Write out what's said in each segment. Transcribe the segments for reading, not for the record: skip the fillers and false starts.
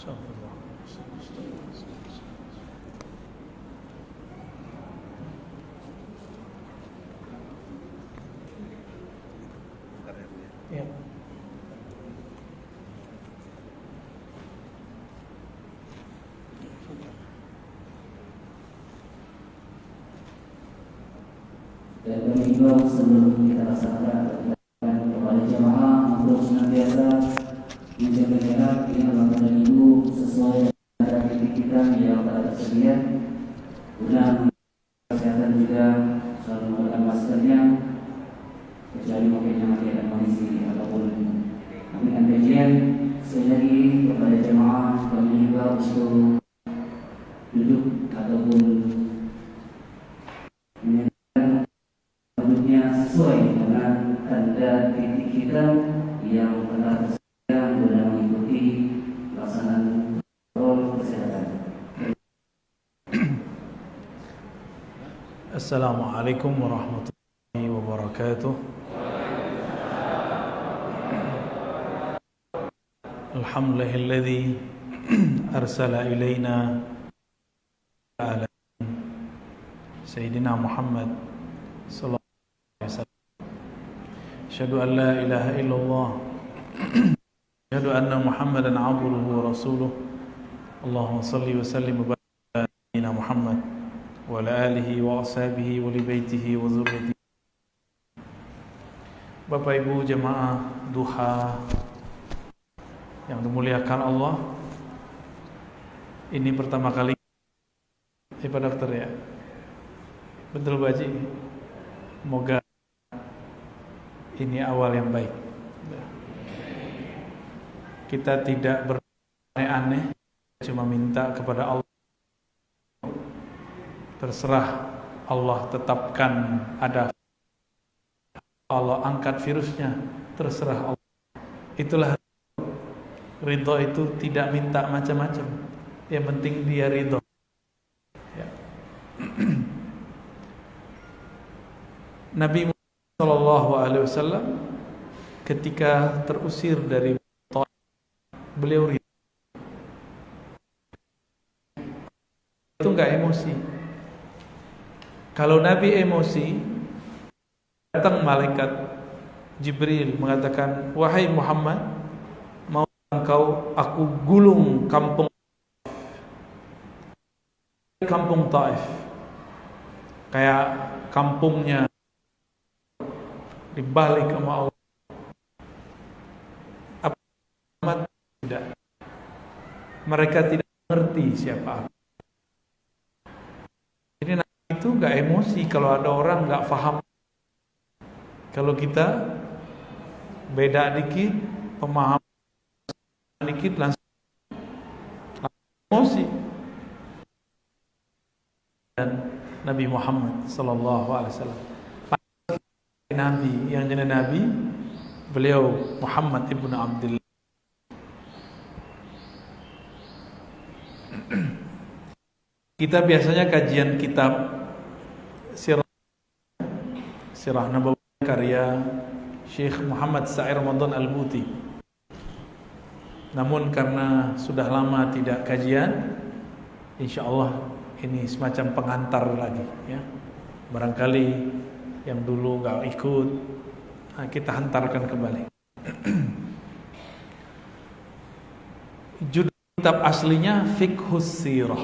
Ya. Dan mengimbau sebelum kita laksanakan kepada jemaah untuk senantiasa menjaga jarak dengan bapak dan ibu sesuai dengan titik kita yang telah tersedia. Guna kesehatan juga selalu menggunakan maskernya, kecuali mungkin yang ada kondisi ataupun dengan kajian. Sekali lagi kepada jemaah kami himbau untuk duduk ataupun duduknya sesuai dengan tanda titik hitam yang telah tersedia guna mengikuti pelaksanaan protokol kesehatan. Assalamualaikum warahmatullahi wabarakatuh. Alhamdulillahilladzi arsala ilaina ala Sayyidina Muhammad sallallahu alaihi wasallam. Asyhadu an la ilaha illallah. Asyhadu anna Muhammadan abduhu wa rasuluh. Allahumma shalli wa sallim wa barik ala Sayyidina Muhammad wa ala alihi wa ashabihi wa li baitihi wa dzurriyyatihi. Bapak Ibu jemaah duha yang dimuliakan Allah, ini pertama kali Pak Dokter ya, betul Bu Haji, semoga ini awal yang baik. Kita tidak beraneh-aneh, cuma minta kepada Allah. Terserah Allah tetapkan ada, Allah angkat virusnya, terserah Allah. Itulah ridho, itu tidak minta macam-macam, yang penting dia ridho ya. Nabi Muhammad SAW ketika terusir dari Taif, beliau ridho, itu enggak emosi. Kalau Nabi emosi, datang malaikat Jibril mengatakan, wahai Muhammad, mau engkau aku gulung kampung Taif, kayak kampungnya dibalik sama Allah. Apa Muhammad? Tidak. Mereka tidak mengerti siapa aku. Jadi Nabi itu enggak emosi kalau ada orang enggak paham. Kalau kita beda dikit, pemahaman dikit langsung emosi. Dan Nabi Muhammad sallallahu alaihi wasallam, Nabi yang jadi Nabi, beliau Muhammad ibnu Abdullah. Kita biasanya kajian kitab Sirah Nabawi karya Syekh Muhammad Sa'ir Ramadan Al-Buti. Namun karena sudah lama tidak kajian, insyaallah ini semacam pengantar lagi ya. Barangkali yang dulu enggak ikut, kita hantarkan kembali. Judul kitab aslinya Fiqhus Sirah.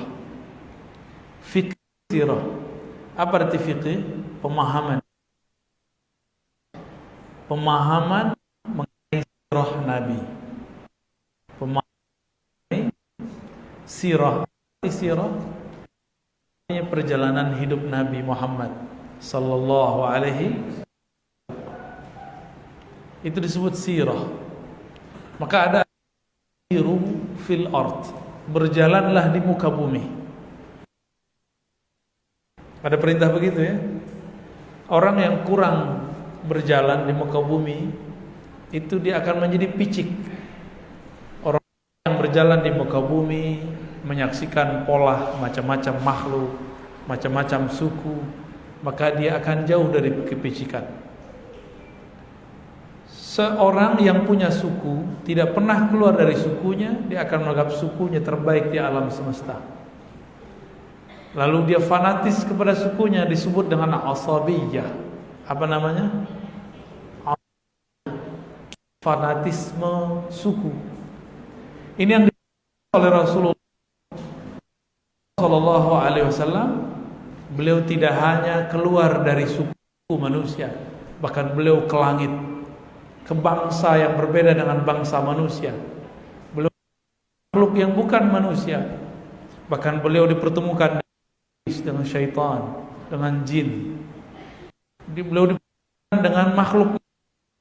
Fiqh Sirah. Apa arti fiqh? Pemahaman mengenai sirah Nabi. Pemahaman sirah. Sirah ini perjalanan hidup Nabi Muhammad sallallahu alaihi, itu disebut sirah. Maka ada siru fil ard, berjalanlah di muka bumi. Ada perintah begitu ya. Orang yang kurang berjalan di muka bumi itu dia akan menjadi picik. Orang yang berjalan di muka bumi menyaksikan pola macam-macam makhluk, macam-macam suku, maka dia akan jauh dari kepicikan. Seorang yang punya suku tidak pernah keluar dari sukunya, dia akan menganggap sukunya terbaik di alam semesta. Lalu dia fanatis kepada sukunya, disebut dengan asabiyah. Apa namanya? Fanatisme suku. Ini yang dilakukan oleh Rasulullah Sallallahu Alaihi Wasallam. Beliau tidak hanya keluar dari suku manusia, bahkan beliau ke langit, ke bangsa yang berbeda dengan bangsa manusia. Beliau makhluk yang bukan manusia, bahkan beliau dipertemukan dengan syaitan, dengan jin. Beliau dipertemukan dengan makhluk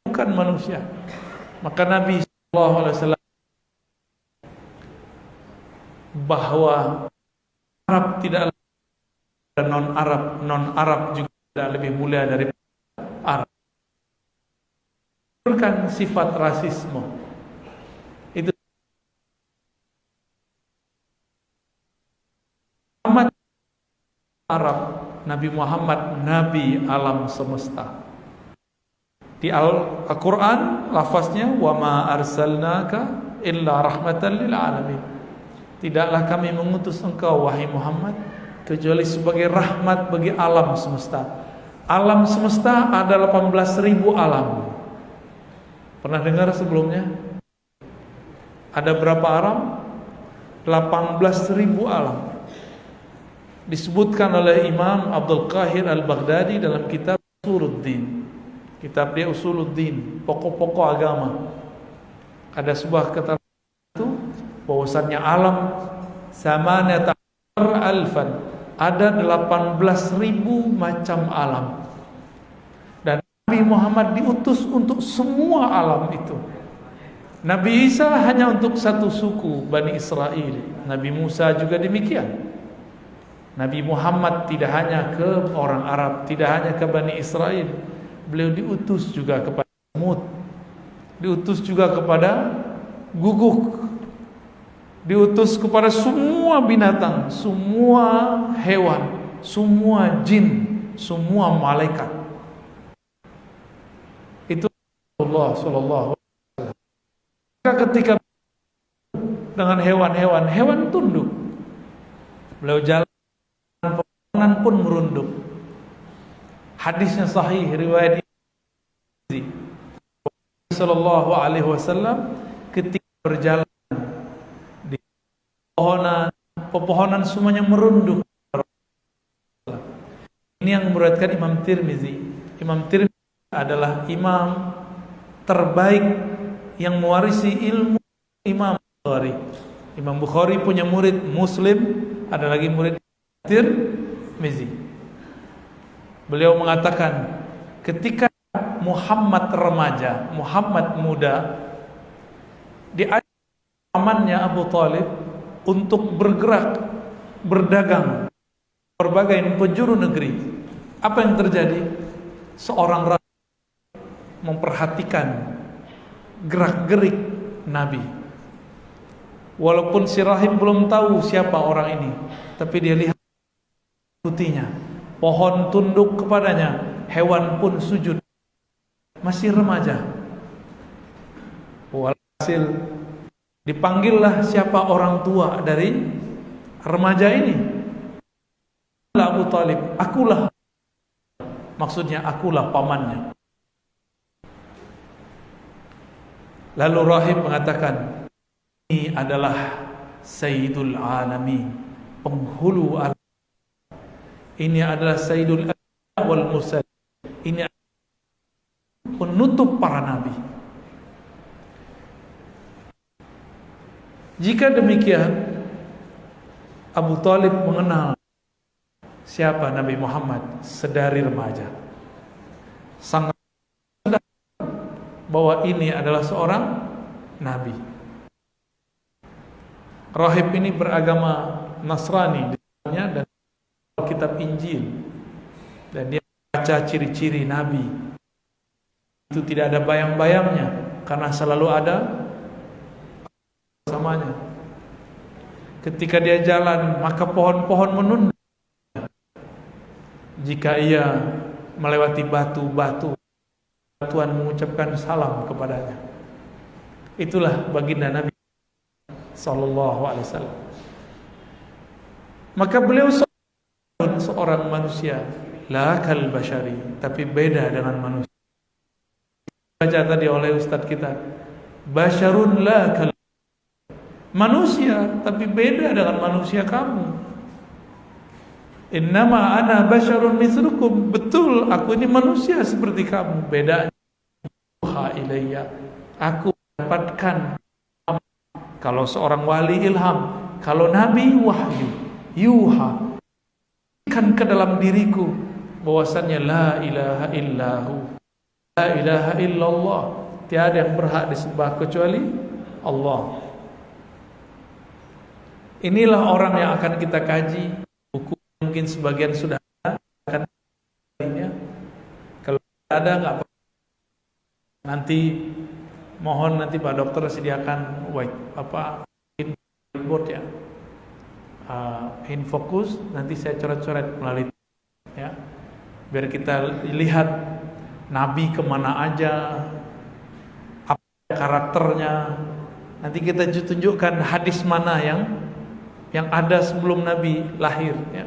bukan manusia. Maka Nabi Sallallahu Alaihi Wasallam bahwa Arab tidak dan non-Arab juga tidak lebih mulia dari Arab. Bukan sifat rasisme. Itu Muhammad Arab, Nabi Muhammad nabi alam semesta. Di Al-Qur'an lafaznya wa ma arsalnaka illa rahmatan lil alamin. Tidaklah kami mengutus engkau wahai Muhammad kecuali sebagai rahmat bagi alam semesta. Alam semesta ada 18.000 alam. Pernah dengar sebelumnya? Ada berapa alam? 18.000 alam. Disebutkan oleh Imam Abdul Qahir Al-Baghdadi dalam kitab Usuluddin. Kitab dia Usuluddin, pokok-pokok agama. Ada sebuah kata itu bahwasannya alam samaniyata alfan, ada 18.000 macam alam. Dan Nabi Muhammad diutus untuk semua alam itu. Nabi Isa hanya untuk satu suku, Bani Israel. Nabi Musa juga demikian. Nabi Muhammad tidak hanya ke orang Arab, tidak hanya ke Bani Israel. Beliau diutus juga kepada Samud, diutus juga kepada guguk, diutus kepada semua binatang, semua hewan, semua jin, semua malaikat. Itu Allah Sallallahu Alaihi Wasallam. Ketika dengan hewan-hewan, hewan tunduk. Beliau jalan, pepohonan pun merunduk. Hadisnya sahih, riwayat Sallallahu Alaihi Wasallam ketika berjalan di pepohonan semuanya merunduk. Ini yang meriwayatkan Imam Tirmizi. Imam Tirmizi adalah imam terbaik yang mewarisi ilmu Imam Bukhari. Imam Bukhari punya murid Muslim, ada lagi murid Tirmizi. Beliau mengatakan ketika Muhammad remaja, Muhammad muda, diajak pamannya Abu Thalib untuk bergerak, berdagang berbagai penjuru negeri. Apa yang terjadi? Seorang raja memperhatikan gerak-gerik Nabi. Walaupun si rahib belum tahu siapa orang ini, tapi dia lihat putihnya. Pohon tunduk kepadanya, hewan pun sujud. Masih remaja. Walhasil dipanggillah siapa orang tua dari remaja ini. Abu Thalib, akulah. Maksudnya akulah pamannya. Lalu rahib mengatakan, ini adalah Sayyidul Alamin, penghulu alam. Ini adalah Sayyidul Anbiya wal Mursalin. Ini adalah penutup para nabi. Jika demikian, Abu Thalib mengenal siapa Nabi Muhammad sedari remaja. Sangat sadar bahwa ini adalah seorang nabi. Rahib ini beragama Nasrani dan kitab Injil, dan dia baca ciri-ciri Nabi itu tidak ada bayang-bayangnya karena selalu ada bersamanya. Ketika dia jalan, maka pohon-pohon menunduk. Jika ia melewati batu-batu, Tuhan mengucapkan salam kepadanya. Itulah baginda Nabi sallallahu alaihi wasallam. Maka beliau seorang manusia, la kal bashari, tapi beda dengan manusia. Baca tadi oleh ustaz kita, basharun la kal, manusia tapi beda dengan manusia kamu. Innama ana basharun mithlukum, betul aku ini manusia seperti kamu. Bedanya yuha ilayya, aku dapatkan. Kalau seorang wali ilham, kalau nabi wahyu, yuha, kan ke dalam diriku bahwasannya la ilaha illahu, la ilaha illallah, tiada yang berhak disembah kecuali Allah. Inilah orang yang akan kita kaji. Buku mungkin sebagian sudah akan ya. Kalau ada nggak apa, nanti mohon nanti Pak Dokter sediakan whiteboard ya, infokus, nanti saya coret-coret melalui ya, biar kita lihat Nabi kemana aja, apa karakternya. Nanti kita tunjukkan hadis mana yang ada sebelum Nabi lahir ya.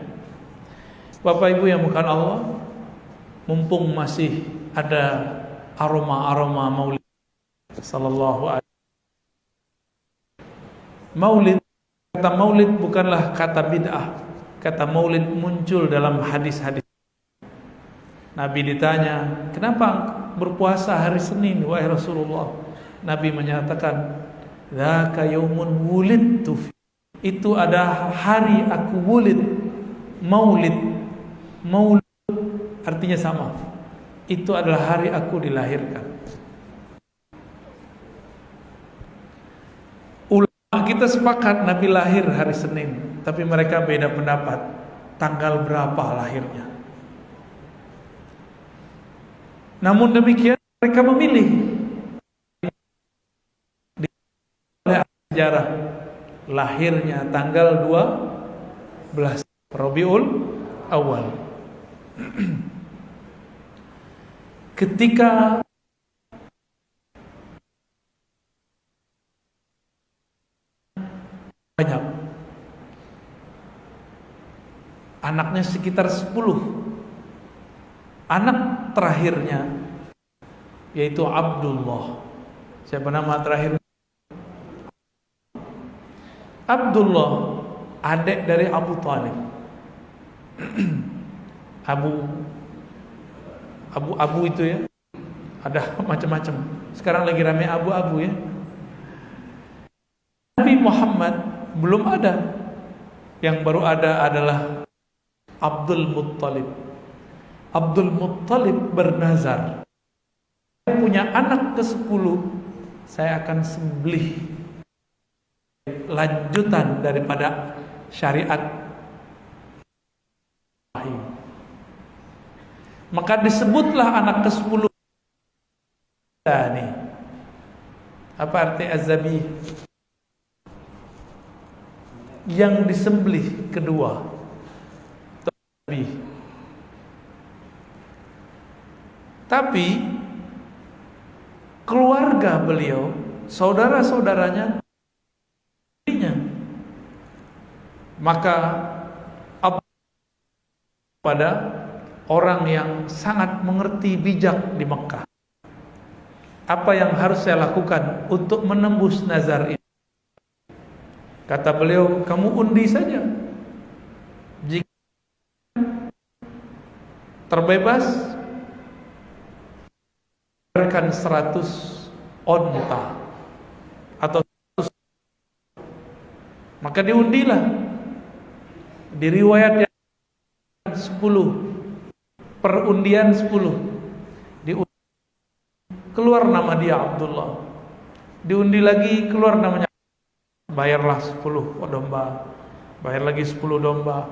Bapak Ibu yang bukan Allah, mumpung masih ada aroma-aroma maulid sallallahu alaihi maulid, kata maulid bukanlah kata bid'ah. Kata maulid muncul dalam hadis-hadis. Nabi ditanya, kenapa berpuasa hari Senin wahai Rasulullah? Nabi menyatakan, dzaka yaumun wulidtu fi, itu ada hari aku wulid. Maulid artinya sama, itu adalah hari aku dilahirkan. Ulama kita sepakat Nabi lahir hari Senin, tapi mereka beda pendapat tanggal berapa lahirnya. Namun demikian mereka memilih oleh sejarah lahirnya tanggal 12 Rabiul Awal. Ketika banyak anaknya sekitar 10, anak terakhirnya yaitu Abdullah. Siapa nama terakhir? Abdullah, adik dari Abu Talib. Abu itu ya, ada macam-macam. Sekarang lagi ramai abu-abu ya. Nabi Muhammad belum ada. Yang baru ada adalah Abdul Muttalib. Abdul Muttalib bernazar, saya punya anak ke-10, saya akan sembelih lanjutan daripada syariat. Maka disebutlah anak ke-10 nih. Apa arti az-zabi? Yang disembelih kedua. Tapi keluarga beliau, saudara-saudaranya, maka pada orang yang sangat mengerti bijak di Mekah, apa yang harus saya lakukan untuk menembus nazar ini? Kata beliau, kamu undi saja. Jika terbebas, berikan 100 onta atau 100, maka diundilah. Di riwayat yang 10, perundian 10, keluar nama dia Abdullah. Diundi lagi, keluar namanya, bayarlah 10 domba, bayar lagi 10 domba.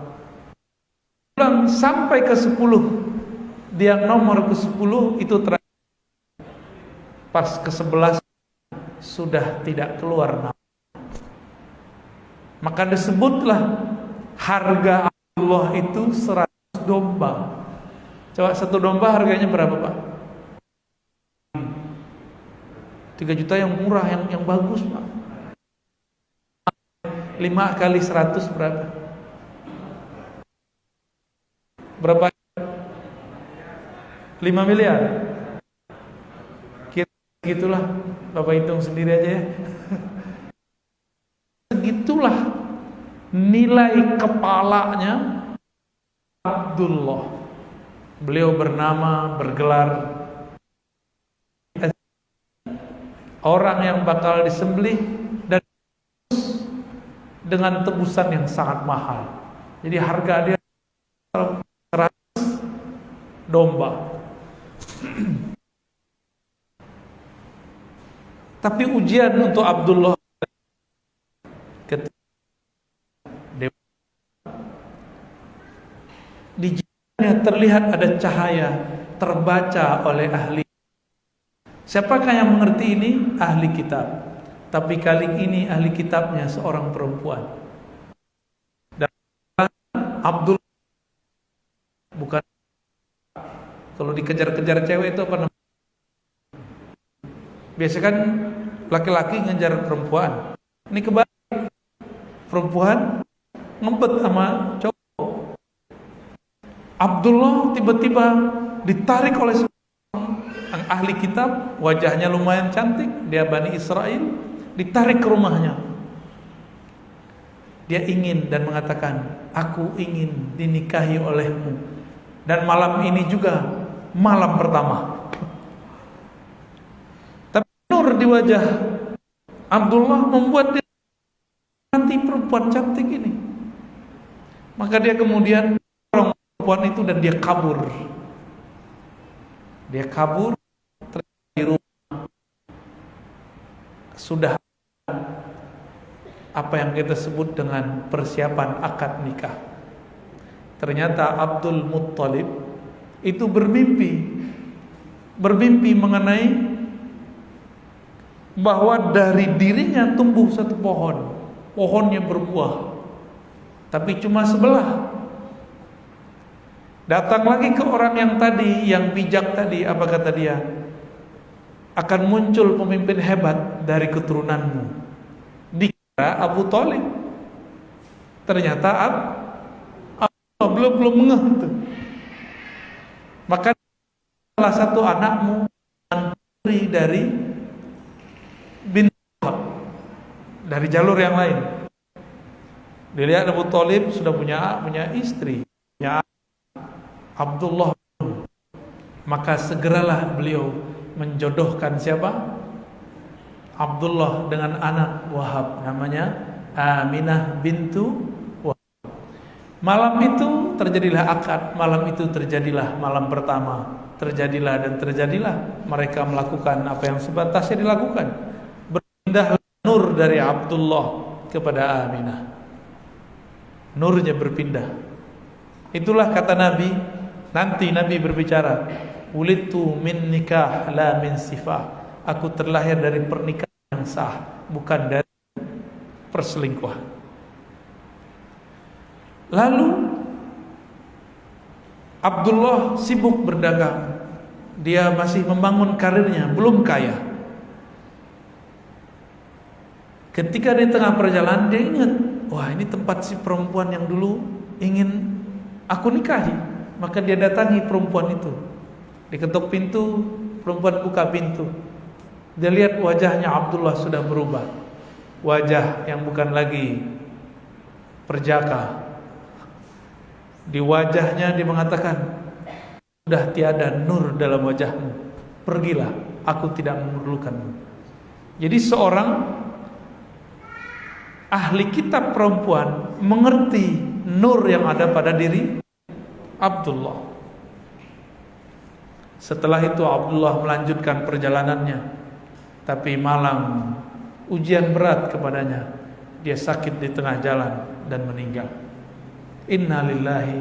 Pulang sampai ke 10, dia nomor ke-10 itu terakhir. Pas ke-11 sudah tidak keluar nama. Maka disebutlah harga Allah itu 100 domba. Coba 1 domba harganya berapa, Pak? 3 juta yang murah, yang bagus, Pak. 5 kali 100 berapa? Berapa? 5 miliar. Gitulah, Bapak hitung sendiri aja ya. Segitulah nilai kepalanya Abdullah. Beliau bergelar orang yang bakal disembelih dan dengan tebusan yang sangat mahal. Jadi harga dia 100 domba. Tapi ujian untuk Abdullah ketika di jalannya terlihat ada cahaya terbaca oleh ahli. Siapakah yang mengerti ini? Ahli kitab. Tapi kali ini ahli kitabnya seorang perempuan. Dan Abdullah bukan, kalau dikejar-kejar cewek itu apa namanya? Biasa kan laki-laki ngejar perempuan. Ini kebalik. Perempuan ngempet sama cowok. Abdullah tiba-tiba ditarik oleh seorang ahli kitab, wajahnya lumayan cantik, dia Bani Israel, ditarik ke rumahnya. Dia ingin dan mengatakan, aku ingin dinikahi olehmu. Dan malam ini juga malam pertama. Nur di wajah Abdullah membuat dia nanti perempuan cantik ini. Maka dia kemudian tolong perempuan itu dan dia kabur. Dia kabur di rumah. Sudah apa yang kita sebut dengan persiapan akad nikah. Ternyata Abdul Muttalib itu bermimpi mengenai bahwa dari dirinya tumbuh satu pohon, pohonnya berbuah, tapi cuma sebelah. Datang lagi ke orang yang tadi, yang bijak tadi, apa kata dia? Akan muncul pemimpin hebat dari keturunanmu. Dikira Abu Thalib, ternyata belum ngeh tuh. Maka salah satu anakmu dari bin dari jalur yang lain. Dilihat Abu Thalib sudah punya istri, punya Abdullah. Maka segeralah beliau menjodohkan siapa? Abdullah dengan anak Wahab, namanya Aminah bintu Wahab. Malam itu terjadilah akad, malam itu terjadilah malam pertama. Terjadilah mereka melakukan apa yang sebatasnya dilakukan. Berpindah nur dari Abdullah kepada Aminah. Nurnya berpindah. Itulah kata Nabi. Nanti Nabi berbicara, "Wulidtu min nikah la min sifah." Aku terlahir dari pernikahan yang sah, bukan dari perselingkuhan. Lalu Abdullah sibuk berdagang. Dia masih membangun karirnya, belum kaya. Ketika di tengah perjalanan dia ingat, wah ini tempat si perempuan yang dulu ingin aku nikahi. Maka dia datangi perempuan itu. Diketuk pintu, perempuan buka pintu. Dia lihat wajahnya Abdullah sudah berubah. Wajah yang bukan lagi perjaka. Di wajahnya dia mengatakan, sudah tiada nur dalam wajahmu. Pergilah, aku tidak memerlukanmu. Jadi seorang ahli kitab perempuan mengerti nur yang ada pada diri Abdullah. Setelah itu Abdullah melanjutkan perjalanannya. Tapi malam ujian berat kepadanya. Dia sakit di tengah jalan dan meninggal. Inna lillahi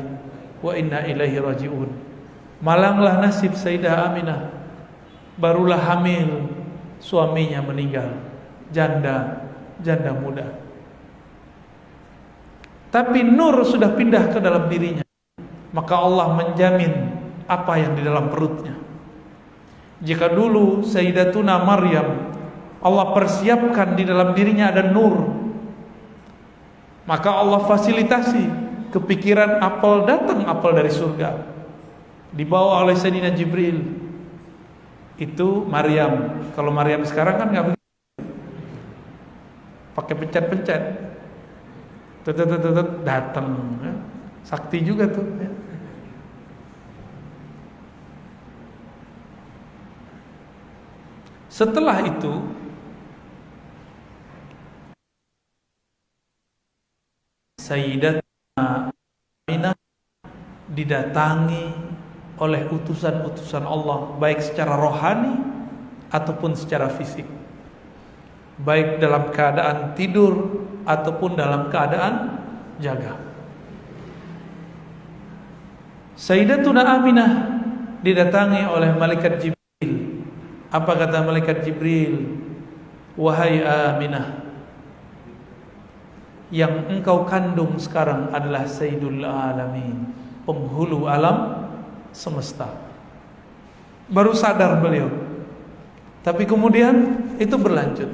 wa inna ilaihi raji'un. Malanglah nasib Sayyidah Aminah. Barulah hamil, suaminya meninggal. Janda muda. Tapi nur sudah pindah ke dalam dirinya. Maka Allah menjamin apa yang di dalam perutnya. Jika dulu Sayyidatuna Maryam Allah persiapkan di dalam dirinya ada nur. Maka Allah fasilitasi kepikiran apel, datang apel dari surga, dibawa oleh Sayyidina Jibril. Itu Maryam. Kalau Maryam sekarang kan nggak begitu, pakai pencet-pencet, datang. Sakti juga tuh. Setelah itu Sayyidatuna Aminah didatangi oleh utusan-utusan Allah, baik secara rohani ataupun secara fisik, baik dalam keadaan tidur ataupun dalam keadaan jaga. Sayyidatuna Aminah didatangi oleh malaikat Jibril. Apa kata malaikat Jibril? Wahai Aminah, yang engkau kandung sekarang adalah Sayyidul Alamin, penghulu alam semesta. Baru sadar beliau. Tapi kemudian itu berlanjut.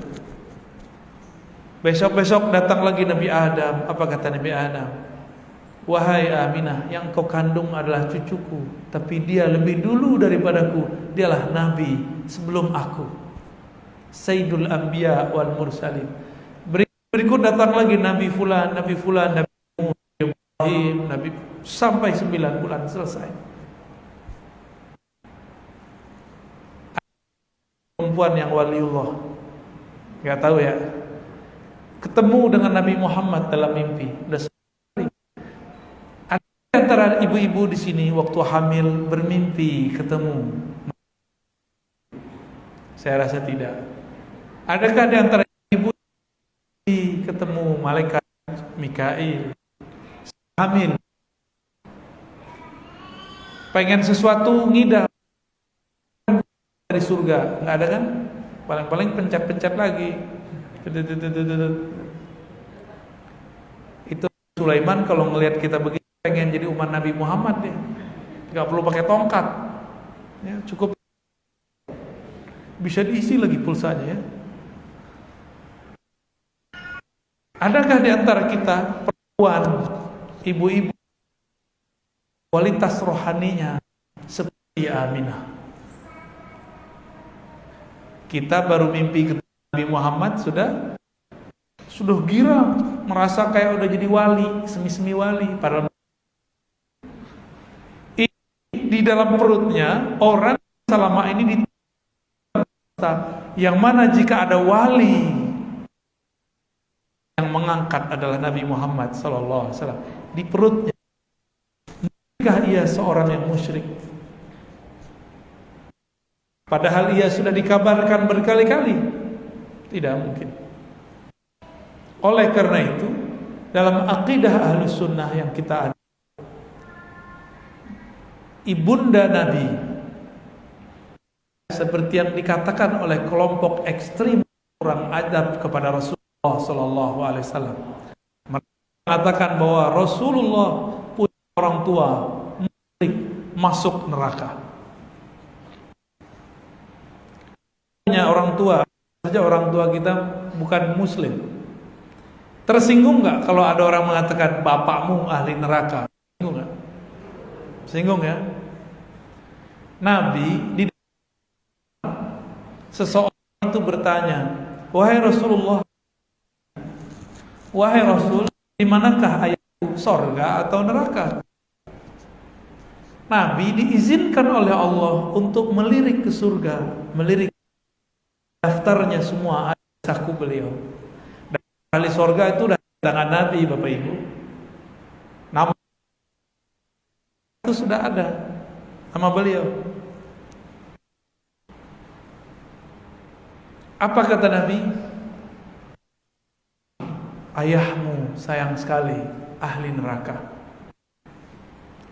Besok-besok datang lagi Nabi Adam. Apa kata Nabi Adam? Wahai Aminah, yang engkau kandung adalah cucuku, tapi dia lebih dulu daripadaku. Dialah Nabi sebelum aku, Sayyidul Anbiya wal Mursalin. Berikut datang lagi Nabi Fulan, Nabi Fulan, Nabi Ibrahim, Nabi, sampai 9 bulan selesai. Perempuan yang waliullah, nggak tahu ya, ketemu dengan Nabi Muhammad dalam mimpi. Udah sekali. Ada antara ibu-ibu di sini waktu hamil bermimpi ketemu? Saya rasa tidak. Adakah di antara ketemu malaikat Mikail hamil, pengen sesuatu ngidam dari surga, nggak ada kan? Paling-paling pencet-pencet lagi. Itu Sulaiman kalau ngelihat kita begitu pengen jadi umat Nabi Muhammad ya, nggak perlu pakai tongkat ya, cukup bisa diisi lagi pulsanya ya. Adakah di antara kita perempuan, ibu-ibu, kualitas rohaninya seperti Aminah? Kita baru mimpi ketemu Nabi Muhammad sudah gira, merasa kayak udah jadi wali, semi-semi wali. Padahal di dalam perutnya orang selama ini di yang mana jika ada wali yang mengangkat adalah Nabi Muhammad SAW di perutnya. Jika ia seorang yang musyrik, padahal ia sudah dikabarkan berkali-kali, tidak mungkin. Oleh karena itu, dalam akidah Ahlus Sunnah yang kita ada, ibunda Nabi, seperti yang dikatakan oleh kelompok ekstrim kurang adab kepada Rasulullah Sallallahu Alaihi Wasallam, mengatakan bahwa Rasulullah punya orang tua musyrik masuk neraka. Punya orang tua saja, orang tua kita bukan Muslim. Tersinggung nggak kalau ada orang mengatakan bapakmu ahli neraka? Singgung nggak? Singgung ya? Nabi di seseorang itu bertanya, wahai Rasulullah, wahai Rasul, di manakah ayahku, sorga atau neraka? Nabi diizinkan oleh Allah untuk melirik ke surga, melirik daftarnya semua ada saku beliau. Dan ahli sorga itu udah tangan Nabi, Bapak Ibu. Nama itu sudah ada, nama beliau. Apa kata Nabi? Ayahmu sayang sekali ahli neraka.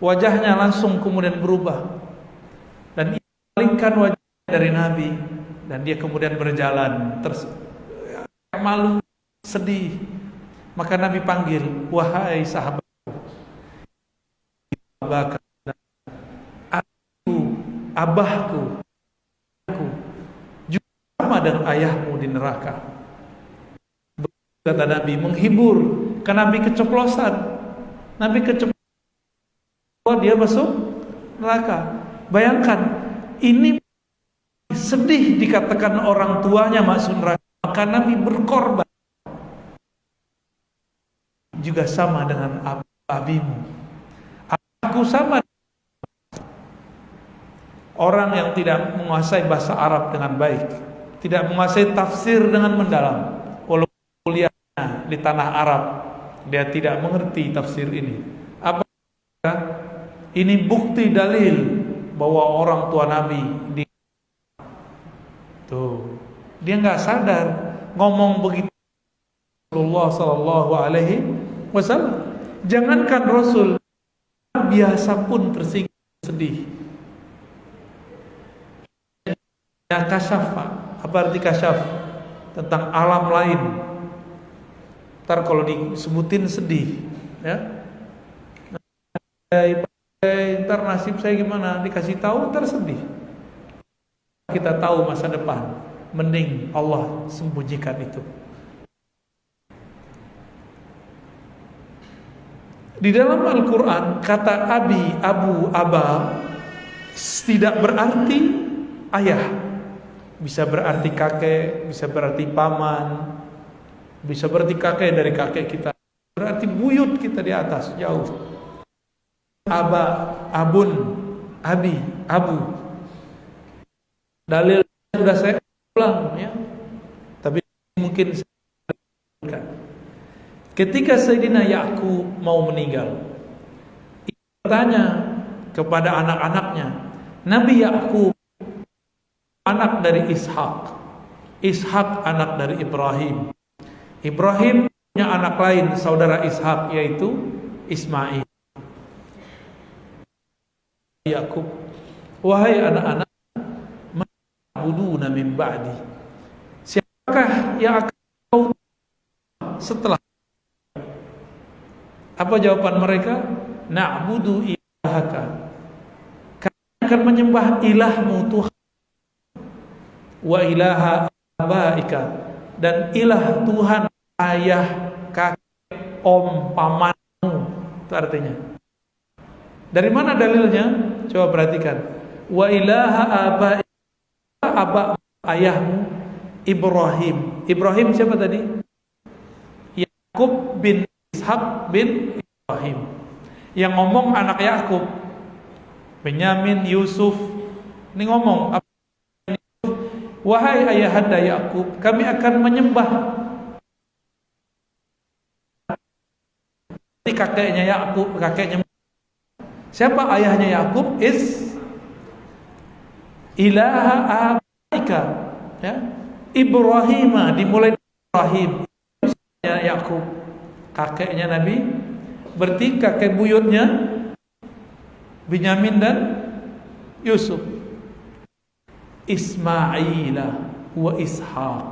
Wajahnya langsung kemudian berubah dan ia palingkan wajahnya dari Nabi, dan dia kemudian berjalan malu, sedih. Maka Nabi panggil, wahai sahabatku, aku, abahku, juga sama dengan ayahmu di neraka. Kata Nabi, menghibur, karena Nabi keceplosan. Nabi keceplosan, dia masuk neraka. Bayangkan, ini sedih dikatakan orang tuanya masuk neraka, maka Nabi berkorban. Juga sama dengan abimu. Aku sama. Orang yang tidak menguasai bahasa Arab dengan baik, tidak menguasai tafsir dengan mendalam, walaupun kuliahnya di tanah Arab, dia tidak mengerti tafsir ini. Apa? Ini bukti dalil bahwa orang tua Nabi tuh, dia nggak sadar ngomong begitu. Rasulullah Sallallahu Alaihi Wasallam, jangankan Rasul, biasa pun tersinggung sedih. Ya, kasyaf, apa arti kasyaf? Tentang alam lain. Ntar kalau disebutin sedih, ya. Ntar nasib saya gimana? Dikasih tahu ntar sedih. Kita tahu masa depan, mending Allah sembunyikan itu. Di dalam Al-Quran kata abi, abu, aba tidak berarti ayah. Bisa berarti kakek, bisa berarti paman, bisa berarti kakek dari kakek kita, berarti buyut kita di atas jauh. Aba, abun, abi, abu. Dalil sudah saya ulang, ya. Tapi mungkin saya ketika Sayyidina Ya'qub mau meninggal, ia bertanya kepada anak-anaknya, Nabi Ya'qub anak dari Ishak, Ishak anak dari Ibrahim, Ibrahim punya anak lain saudara Ishak yaitu Ismail. Ya'qub, wahai anak-anak, ma'buduna min ba'di, siapakah yang akan kau setelah? Apa jawaban mereka? Na'budu ilahaka, kami akan menyembah ilahmu Tuhan, wa ilaha abaika, dan ilah Tuhan ayah, kakek, om, pamanmu. Itu artinya. Dari mana dalilnya? Coba perhatikan. Wa ilaha abaika, aba ayahmu Ibrahim. Ibrahim siapa tadi? Ya'qub bin Ishak bin Ibrahim. Yang ngomong anak Ya'qub, Benyamin, Yusuf. Ini ngomong, wahai ayahanda Ya'qub, kami akan menyembah kakeknya Ya'qub, kakeknya. Siapa ayahnya Ya'qub? Ilaha abaika, ya. Ibrahim, dimulai dari Ibrahim, Ya'qub, kakeknya Nabi, berarti kakek buyutnya Benyamin dan Yusuf. Ismaila wa Ishaq,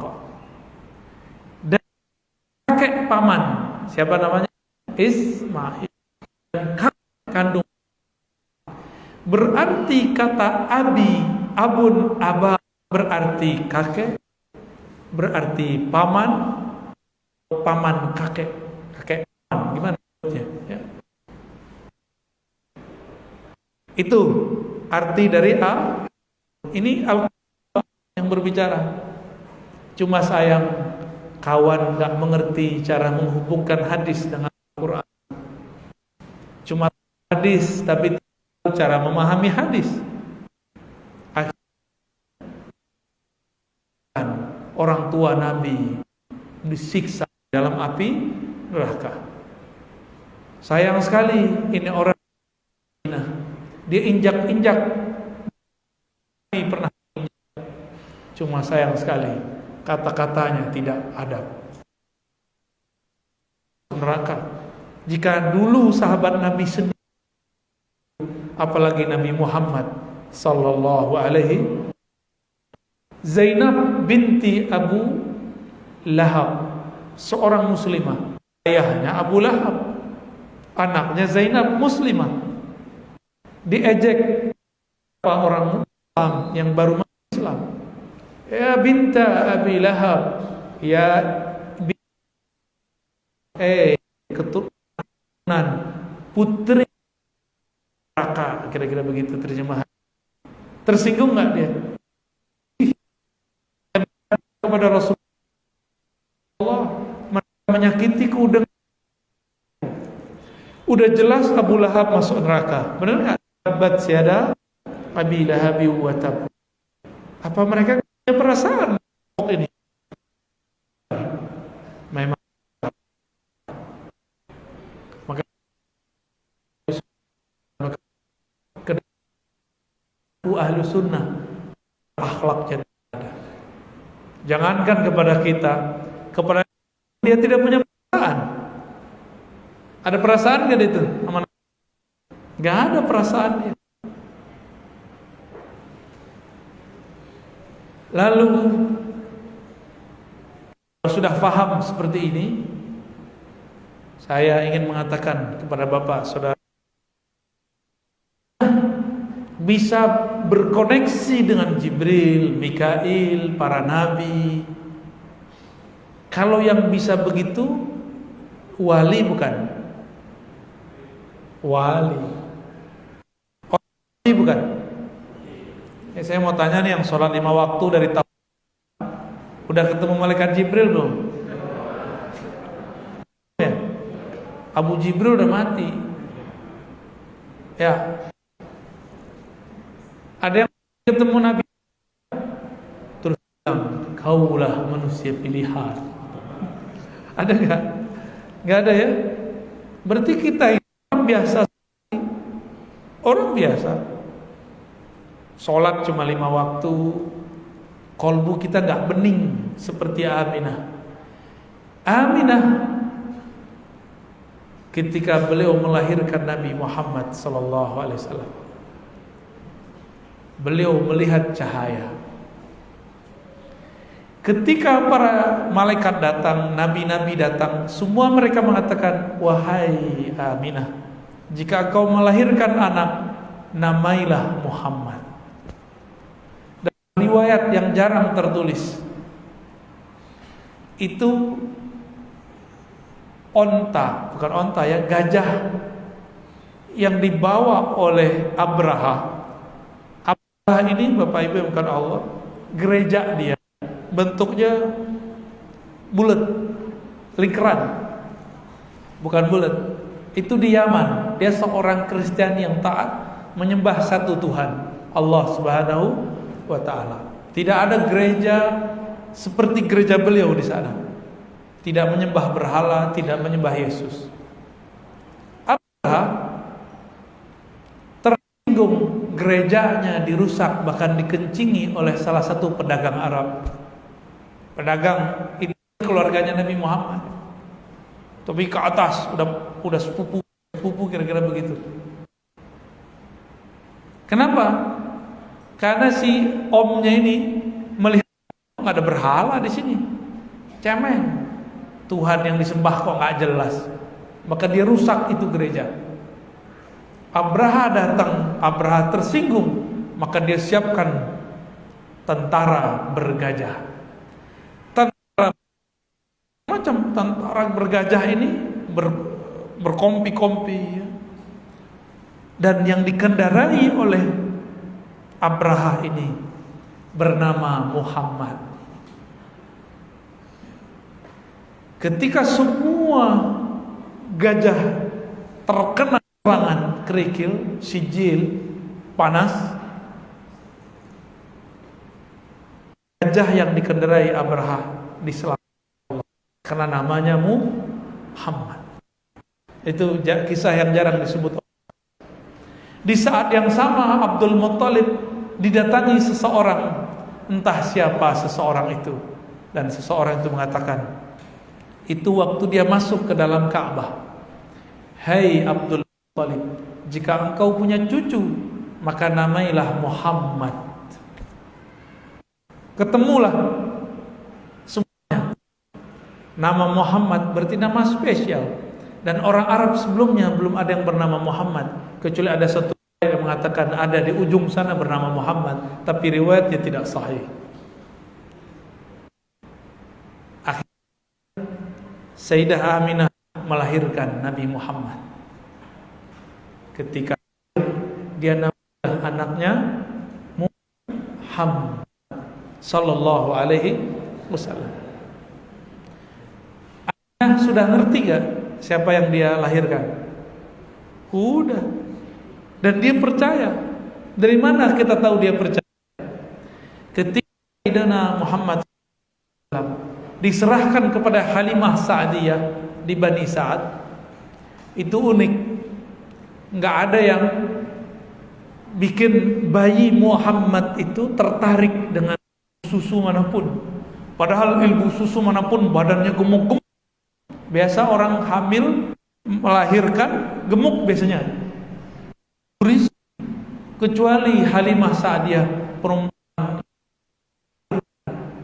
dan kakek paman siapa namanya? Ismail, dan kakek kandung. Berarti kata abi, abun, aba berarti kakek, berarti paman, paman kakek, kakek paman, gimana ya? Itu arti dari a. Ini Al-Quran yang berbicara. Cuma sayang kawan gak mengerti cara menghubungkan hadis dengan Al-Quran. Cuma hadis tapi tidak tahu cara memahami hadis. Orang tua Nabi disiksa dalam api neraka. Sayang sekali ini orang, dia injak-injak, pernah injak. Cuma sayang sekali kata-katanya tidak adab. Neraka. Jika dulu sahabat Nabi sendiri, apalagi Nabi Muhammad sallallahu alaihi, Zainab binti Abu Lahab, seorang muslimah, ayahnya Abu Lahab, anaknya Zainab muslimah, diejek orang Islam yang baru masuk Islam. Ya binta Abi Lahab, ya keturunan putri neraka, kira-kira begitu terjemahan. Tersinggung nggak dia kepada Rasulullah, menyakitiku dengan udah jelas Abu Lahab masuk neraka, benar nggak? Tabat siada Abi Lahabi wa tab. Apa mereka punya perasaan ini? Memang. Maka ahlu sunnah akhlaknya ada. Jangankan kepada kita, kepada dia tidak punya perasaan. Ada perasaan gak itu? Gak ada perasaan dia. Lalu sudah paham seperti ini, saya ingin mengatakan kepada Bapak, Saudara, bisa berkoneksi dengan Jibril, Mikail, para nabi. Kalau yang bisa begitu wali bukan? Wali bukan? Saya mau tanya nih, yang sholat 5 waktu dari tahun, udah ketemu malaikat Jibril belum? Ya. Abu Jibril udah mati. Ya. Ada yang ketemu Nabi terus bilang, kaulah manusia pilihan. Ada nggak? Nggak ada ya. Berarti kita orang biasa, orang biasa. Sholat cuma 5 waktu, kolbu kita nggak bening seperti Aminah. Aminah ketika beliau melahirkan Nabi Muhammad sallallahu alaihi wasallam, beliau melihat cahaya. Ketika para malaikat datang, nabi-nabi datang, semua mereka mengatakan, wahai Aminah, jika kau melahirkan anak, namailah Muhammad. Dan riwayat yang jarang tertulis, itu bukan onta ya, gajah yang dibawa oleh Abraha. Ini Bapak Ibu bukan Allah, gereja dia bentuknya bulat, lingkaran, bukan bulat. Itu di Yaman. Dia seorang Kristiani yang taat, menyembah satu Tuhan, Allah Subhanahu wa taala. Tidak ada gereja seperti gereja beliau di sana. Tidak menyembah berhala, tidak menyembah Yesus. Abraha tersinggung, gerejanya dirusak, bahkan dikencingi oleh salah satu pedagang Arab. Pedagang itu keluarganya Nabi Muhammad, tapi ke atas udah sepupu kira-kira begitu. Kenapa? Karena si omnya ini melihat nggak ada berhala di sini, cemen. Tuhan yang disembah kok nggak jelas, maka dia rusak itu gereja. Abraha datang, Abraha tersinggung, maka dia siapkan tentara bergajah. Macam tentara bergajah ini berkompi-kompi ya. Dan yang dikendarai oleh Abraha ini bernama Muhammad. Ketika semua gajah terkena serangan kerikil, sijil, panas, gajah yang dikendarai Abraha diselamatkan karena namanya Muhammad. Itu kisah yang jarang disebut. Di saat yang sama Abdul Muttalib didatangi seseorang, entah siapa seseorang itu, dan seseorang itu mengatakan, itu waktu dia masuk ke dalam Ka'bah, hai Abdul Muttalib, jika engkau punya cucu, maka namailah Muhammad. Ketemulah nama Muhammad, berarti nama spesial. Dan orang Arab sebelumnya belum ada yang bernama Muhammad, kecuali ada satu yang mengatakan ada di ujung sana bernama Muhammad, tapi riwayatnya tidak sahih. Sayyidah Aminah melahirkan Nabi Muhammad. Ketika dia nama anaknya Muhammad sallallahu alaihi wasallam. Anaknya sudah ngerti gak siapa yang dia lahirkan? Udah. Dan dia percaya. Dari mana kita tahu dia percaya? Ketika Sayyidina Muhammad diserahkan kepada Halimah Sa'diyah di Bani Sa'ad, itu unik. Nggak ada yang bikin bayi Muhammad itu tertarik dengan susu manapun. Padahal ibu susu manapun badannya gemuk-gemuk. Biasa orang hamil melahirkan gemuk biasanya. Kecuali Halimah Sa'diyah, perempuan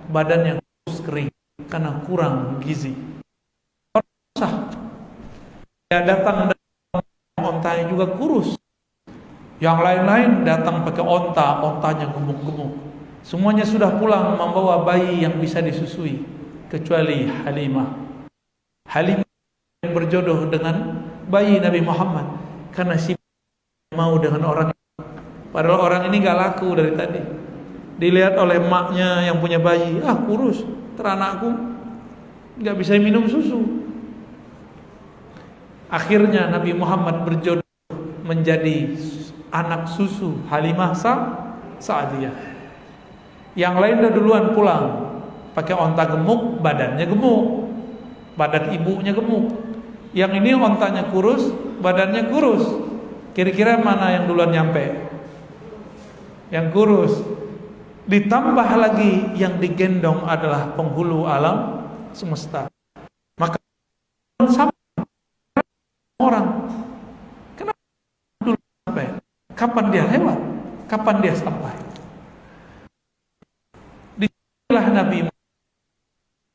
badannya kurus kering karena kurang gizi. Dia datang dengan ontanya juga kurus. Yang lain-lain datang pakai onta, ontanya gemuk-gemuk. Semuanya sudah pulang membawa bayi yang bisa disusui, kecuali Halimah. Halimah yang berjodoh dengan bayi Nabi Muhammad karena si mau dengan orang. Padahal orang ini gak laku dari tadi. Dilihat oleh emaknya yang punya bayi, kurus, teranakku gak bisa minum susu. Akhirnya Nabi Muhammad berjodoh menjadi anak susu Halimah Sa'diyah. Yang lain udah duluan pulang, pakai onta gemuk, badannya gemuk, badan ibunya gemuk. Yang ini ontanya kurus, badannya kurus. Kira-kira mana yang duluan nyampe? Yang kurus. Ditambah lagi yang digendong adalah penghulu alam semesta. Maka sama orang, kenapa dulu sampai? Kapan dia lewat? Kapan dia sampai? Disitulah Nabi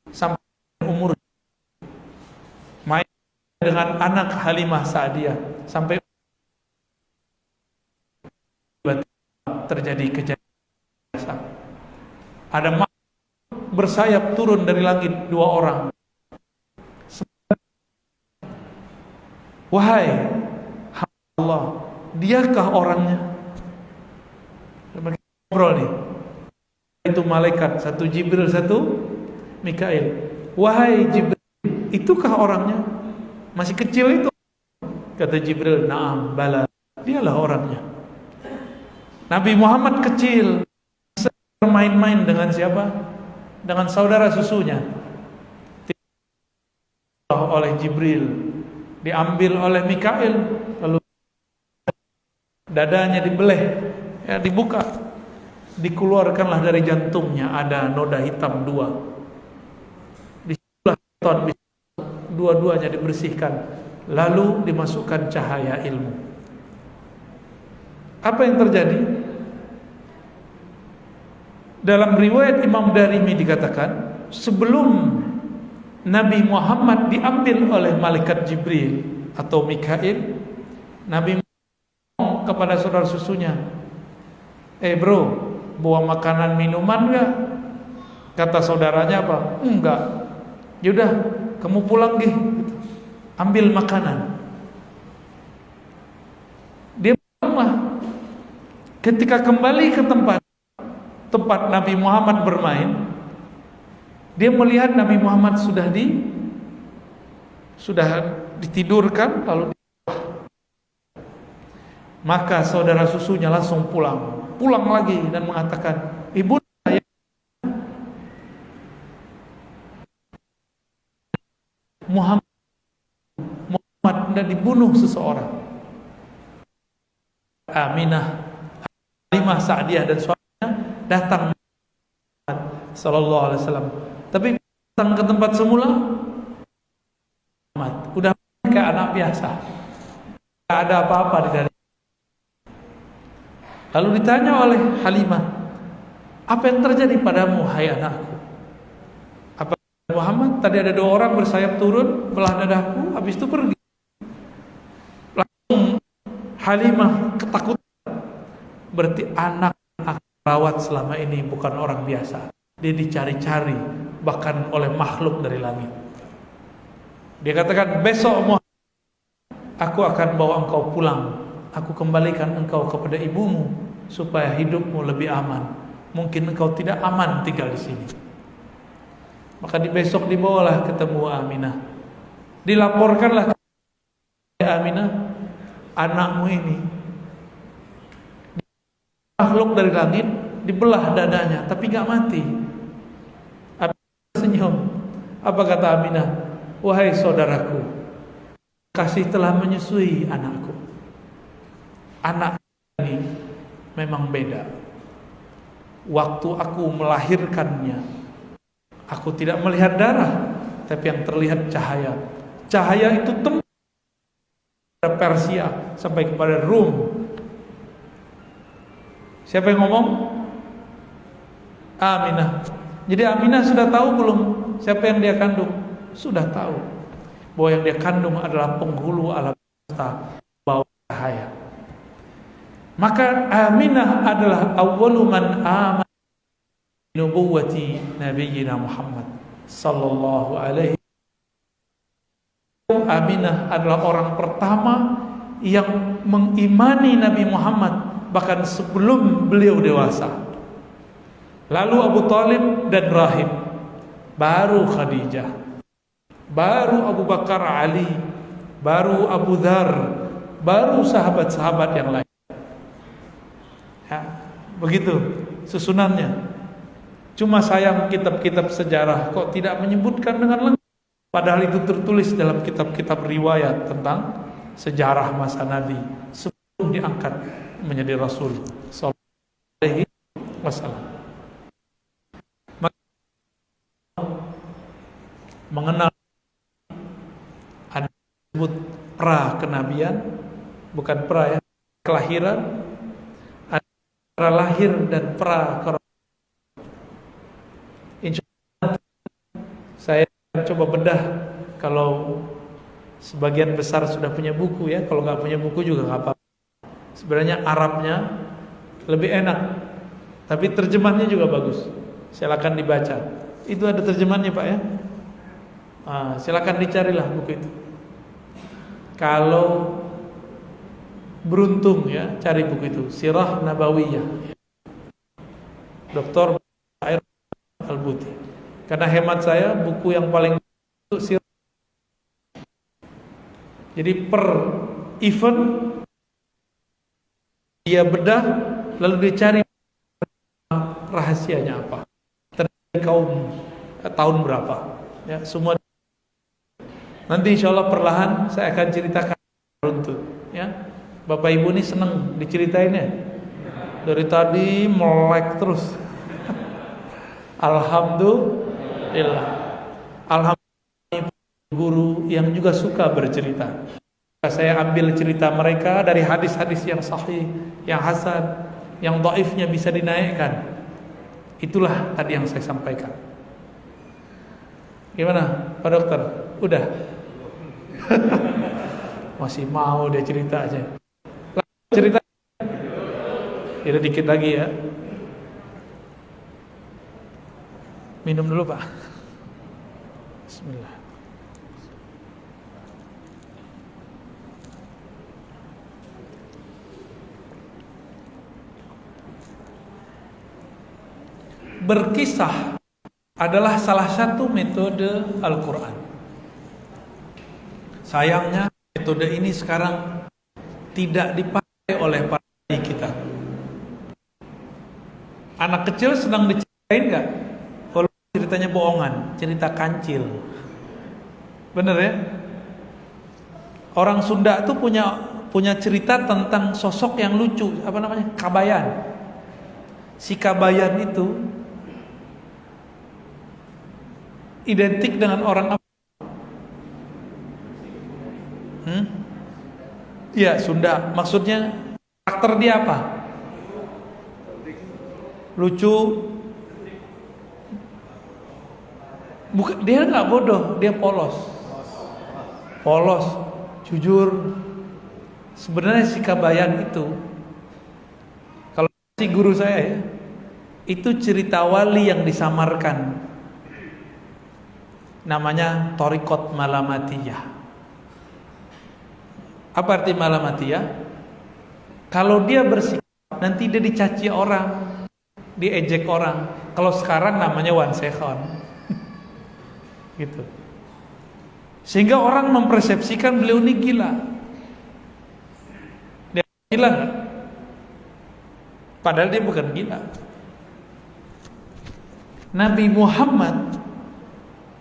sampai umur main dengan anak Halimah Sa'diyah sampai terjadi kejadian. Ada makhluk bersayap turun dari langit, 2 orang. Wahai Allah, diakah orangnya? Mereka ngobrol nih. Itu malaikat, satu Jibril, satu Mikail. Wahai Jibril, itukah orangnya? Masih kecil itu. Kata Jibril, na'am, bala, dialah orangnya. Nabi Muhammad kecil, bermain-main dengan siapa? Dengan saudara susunya. Oleh Jibril, diambil oleh Mikail, lalu dadanya dibelah, dibuka, dikeluarkanlah dari jantungnya ada noda hitam 2. Disitulah dua-duanya dibersihkan, lalu dimasukkan cahaya ilmu. Apa yang terjadi? Dalam riwayat Imam Darimi dikatakan, sebelum Nabi Muhammad diambil oleh malaikat Jibril atau Mikail, Nabi ngomong kepada saudara susunya, bro, bawa makanan minuman gak? Kata saudaranya apa? Enggak. Yaudah, kamu pulang gih, ambil makanan. Dia pulang. Ketika kembali ke tempat Nabi Muhammad bermain, dia melihat Nabi Muhammad sudah ditidurkan, lalu maka saudara susunya langsung pulang lagi dan mengatakan, ibu saya Muhammad sudah dibunuh seseorang. Aminah, Halimah Sa'diyah dan suaminya datang sallallahu alaihi wasallam. Tapi datang ke tempat semula, udah kayak anak biasa, tidak ada apa-apa di dalam. Lalu ditanya oleh Halimah, apa yang terjadi padamu, hai anakku? Apa Muhammad? Tadi ada 2 orang bersayap turun, belah dadaku, habis itu pergi. Langsung Halimah ketakutan. Berarti anak yang aku rawat selama ini bukan orang biasa. Dia dicari-cari bahkan oleh makhluk dari langit. Dia katakan, besok Muhammad, aku akan bawa engkau pulang. Aku kembalikan engkau kepada ibumu supaya hidupmu lebih aman. Mungkin engkau tidak aman tinggal di sini. Maka di besok dibawalah ketemu Aminah. Dilaporkanlah kepada Aminah, anakmu ini makhluk dari langit dibelah dadanya, tapi gak mati. Aminah senyum. Apa kata Aminah? Wahai saudaraku, kasih telah menyusui anakku. Anak ini memang beda. Waktu aku melahirkannya, aku tidak melihat darah, tapi yang terlihat cahaya. Cahaya itu tembus kepada Persia sampai kepada Rum. Siapa yang ngomong? Aminah. Jadi Aminah sudah tahu belum siapa yang dia kandung? Sudah tahu bahwa yang dia kandung adalah penghulu alam semesta, bawa cahaya. Maka Aminah adalah awwalu man amana bi nubuwwati nabiyyina Muhammad sallallahu alaihi. Aminah adalah orang pertama yang mengimani Nabi Muhammad bahkan sebelum beliau dewasa. Lalu Abu Talib dan Rahim, baru Khadijah, baru Abu Bakar, Ali, baru Abu Dhar, baru sahabat-sahabat yang lain. Ya, begitu susunannya. Cuma sayang kitab-kitab sejarah kok tidak menyebutkan dengan lengkap. Padahal itu tertulis dalam kitab-kitab riwayat tentang sejarah masa Nabi sebelum diangkat menjadi Rasul sallallahu alaihi wasallam. Mengenal ada disebut pra kenabian, bukan pra ya, kelahiran, ada pra lahir dan pra insyaallah saya coba bedah. Kalau sebagian besar sudah punya buku ya, kalau nggak punya buku juga nggak apa-apa. Sebenarnya Arabnya lebih enak, tapi terjemahnya juga bagus. Silakan dibaca. Itu ada terjemahnya Pak ya. Silakan dicarilah buku itu. Kalau beruntung ya, cari buku itu, Sirah Nabawiyah, Dr. Al-Buti. Karena hemat saya buku yang paling itu sirah. Jadi per event dia bedah lalu dicari rahasianya apa, terjadi kaum tahun berapa ya, semua. Nanti insyaallah perlahan saya akan ceritakan runtut ya. Bapak Ibu ini senang diceritain ya, dari tadi melek terus. Alhamdulillah. Alhamdulillah guru yang juga suka bercerita. Saya ambil cerita mereka dari hadis-hadis yang sahih, yang hasan, yang dhaifnya bisa dinaikkan. Itulah tadi yang saya sampaikan. Gimana Pak Dokter? Udah? Masih mau dia cerita aja. Cerita. Ya dikit lagi ya. Minum dulu Pak. Bismillah. Berkisah adalah salah satu metode Al-Quran. Sayangnya metode ini sekarang tidak dipakai oleh para kita. Anak kecil senang diceritain gak? Kalau ceritanya bohongan, cerita kancil. Bener ya? Orang Sunda tuh punya cerita tentang sosok yang lucu, apa namanya? Kabayan. Si Kabayan itu identik dengan orang apa? Iya, Sunda. Maksudnya karakter dia apa? Lucu. Bukan, dia nggak bodoh, dia polos. Polos, jujur. Sebenarnya si Kabayan itu, kalau si guru saya ya, itu cerita wali yang disamarkan. namanya Thariqat Malamatiyah. Apa arti Malamatiyah? Kalau dia bersikap, nanti dia dicaci orang, diejek orang. Kalau sekarang namanya one second. Gitu. Sehingga orang mempersepsikan beliau ini gila. Dia gila nggak? Padahal dia bukan gila. Nabi Muhammad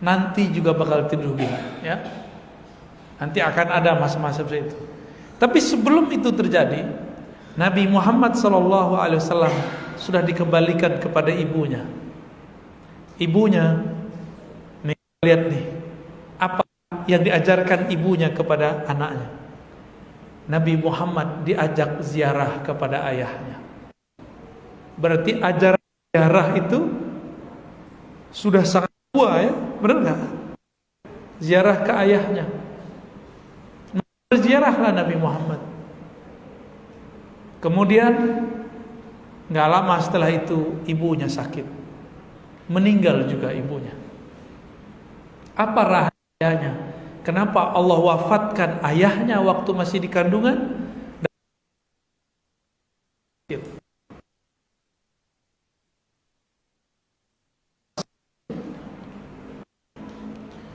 nanti juga bakal tidur gila, ya. Nanti akan ada masa-masa seperti itu. Tapi sebelum itu terjadi, Nabi Muhammad SAW sudah dikembalikan kepada ibunya. Ibunya, nih, lihat nih, apa yang diajarkan ibunya kepada anaknya. Nabi Muhammad diajak ziarah kepada ayahnya. Berarti ajaran ziarah itu sudah sangat tua, ya, benar nggak? Ziarah ke ayahnya. Berziarahlah Nabi Muhammad. Kemudian nggak lama setelah itu ibunya sakit, meninggal juga ibunya. Apa rahasianya? Kenapa Allah wafatkan ayahnya waktu masih di kandungan?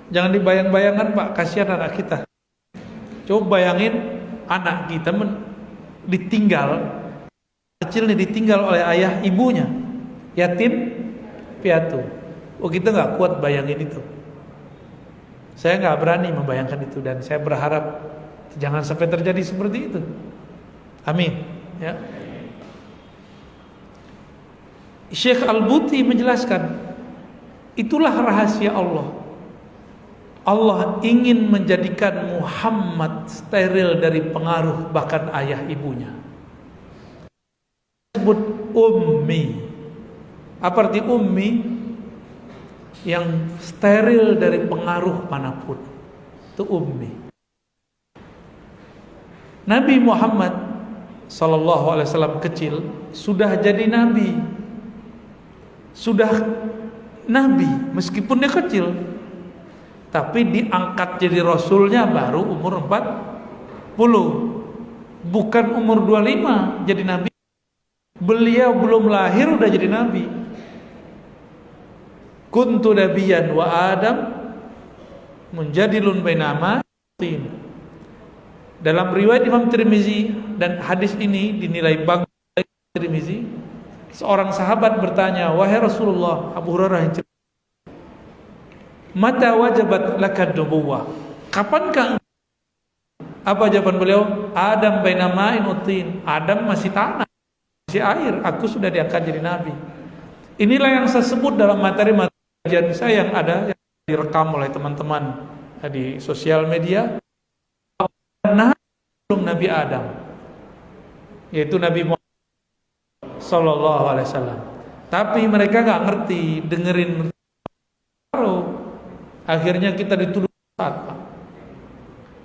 Jangan dibayang-bayangkan Pak, kasihan anak kita. Coba bayangin anak kita ditinggal, kecil nih, ditinggal oleh ayah ibunya, yatim piatu. Oh, kita nggak kuat bayangin itu. Saya nggak berani membayangkan itu, dan saya berharap jangan sampai terjadi seperti itu. Amin. Ya. Syekh Al-Buti menjelaskan, itulah rahasia Allah. Allah ingin menjadikan Muhammad steril dari pengaruh bahkan ayah ibunya. Disebut ummi. Apa arti ummi? Yang steril dari pengaruh manapun. Itu ummi. Nabi Muhammad SAW kecil sudah jadi nabi. Sudah nabi meskipun dia kecil. Tapi diangkat jadi rasulnya baru umur 40. Bukan umur 25 jadi nabi. Beliau belum lahir udah jadi nabi. Kuntu nabiyan wa Adam munjadilun bainama tin. Dalam riwayat Imam Tirmizi, dan hadis ini dinilai bagus oleh Tirmizi, seorang sahabat bertanya, "Wahai Rasulullah," Abu Hurairah yang cerita, "Mata wajabat lakad nubuwah?" Kapankah? Apa jawaban beliau? Adam bainama inutin. Adam masih tanah, masih air. Aku sudah diangkat jadi nabi. Inilah yang saya sebut dalam materi kajian saya yang ada, yang direkam oleh teman-teman di sosial media. Belum Nabi Adam, yaitu Nabi Muhammad Sallallahu Alaihi Wasallam. Tapi mereka nggak ngerti, dengerin. Akhirnya kita dituduh sesat.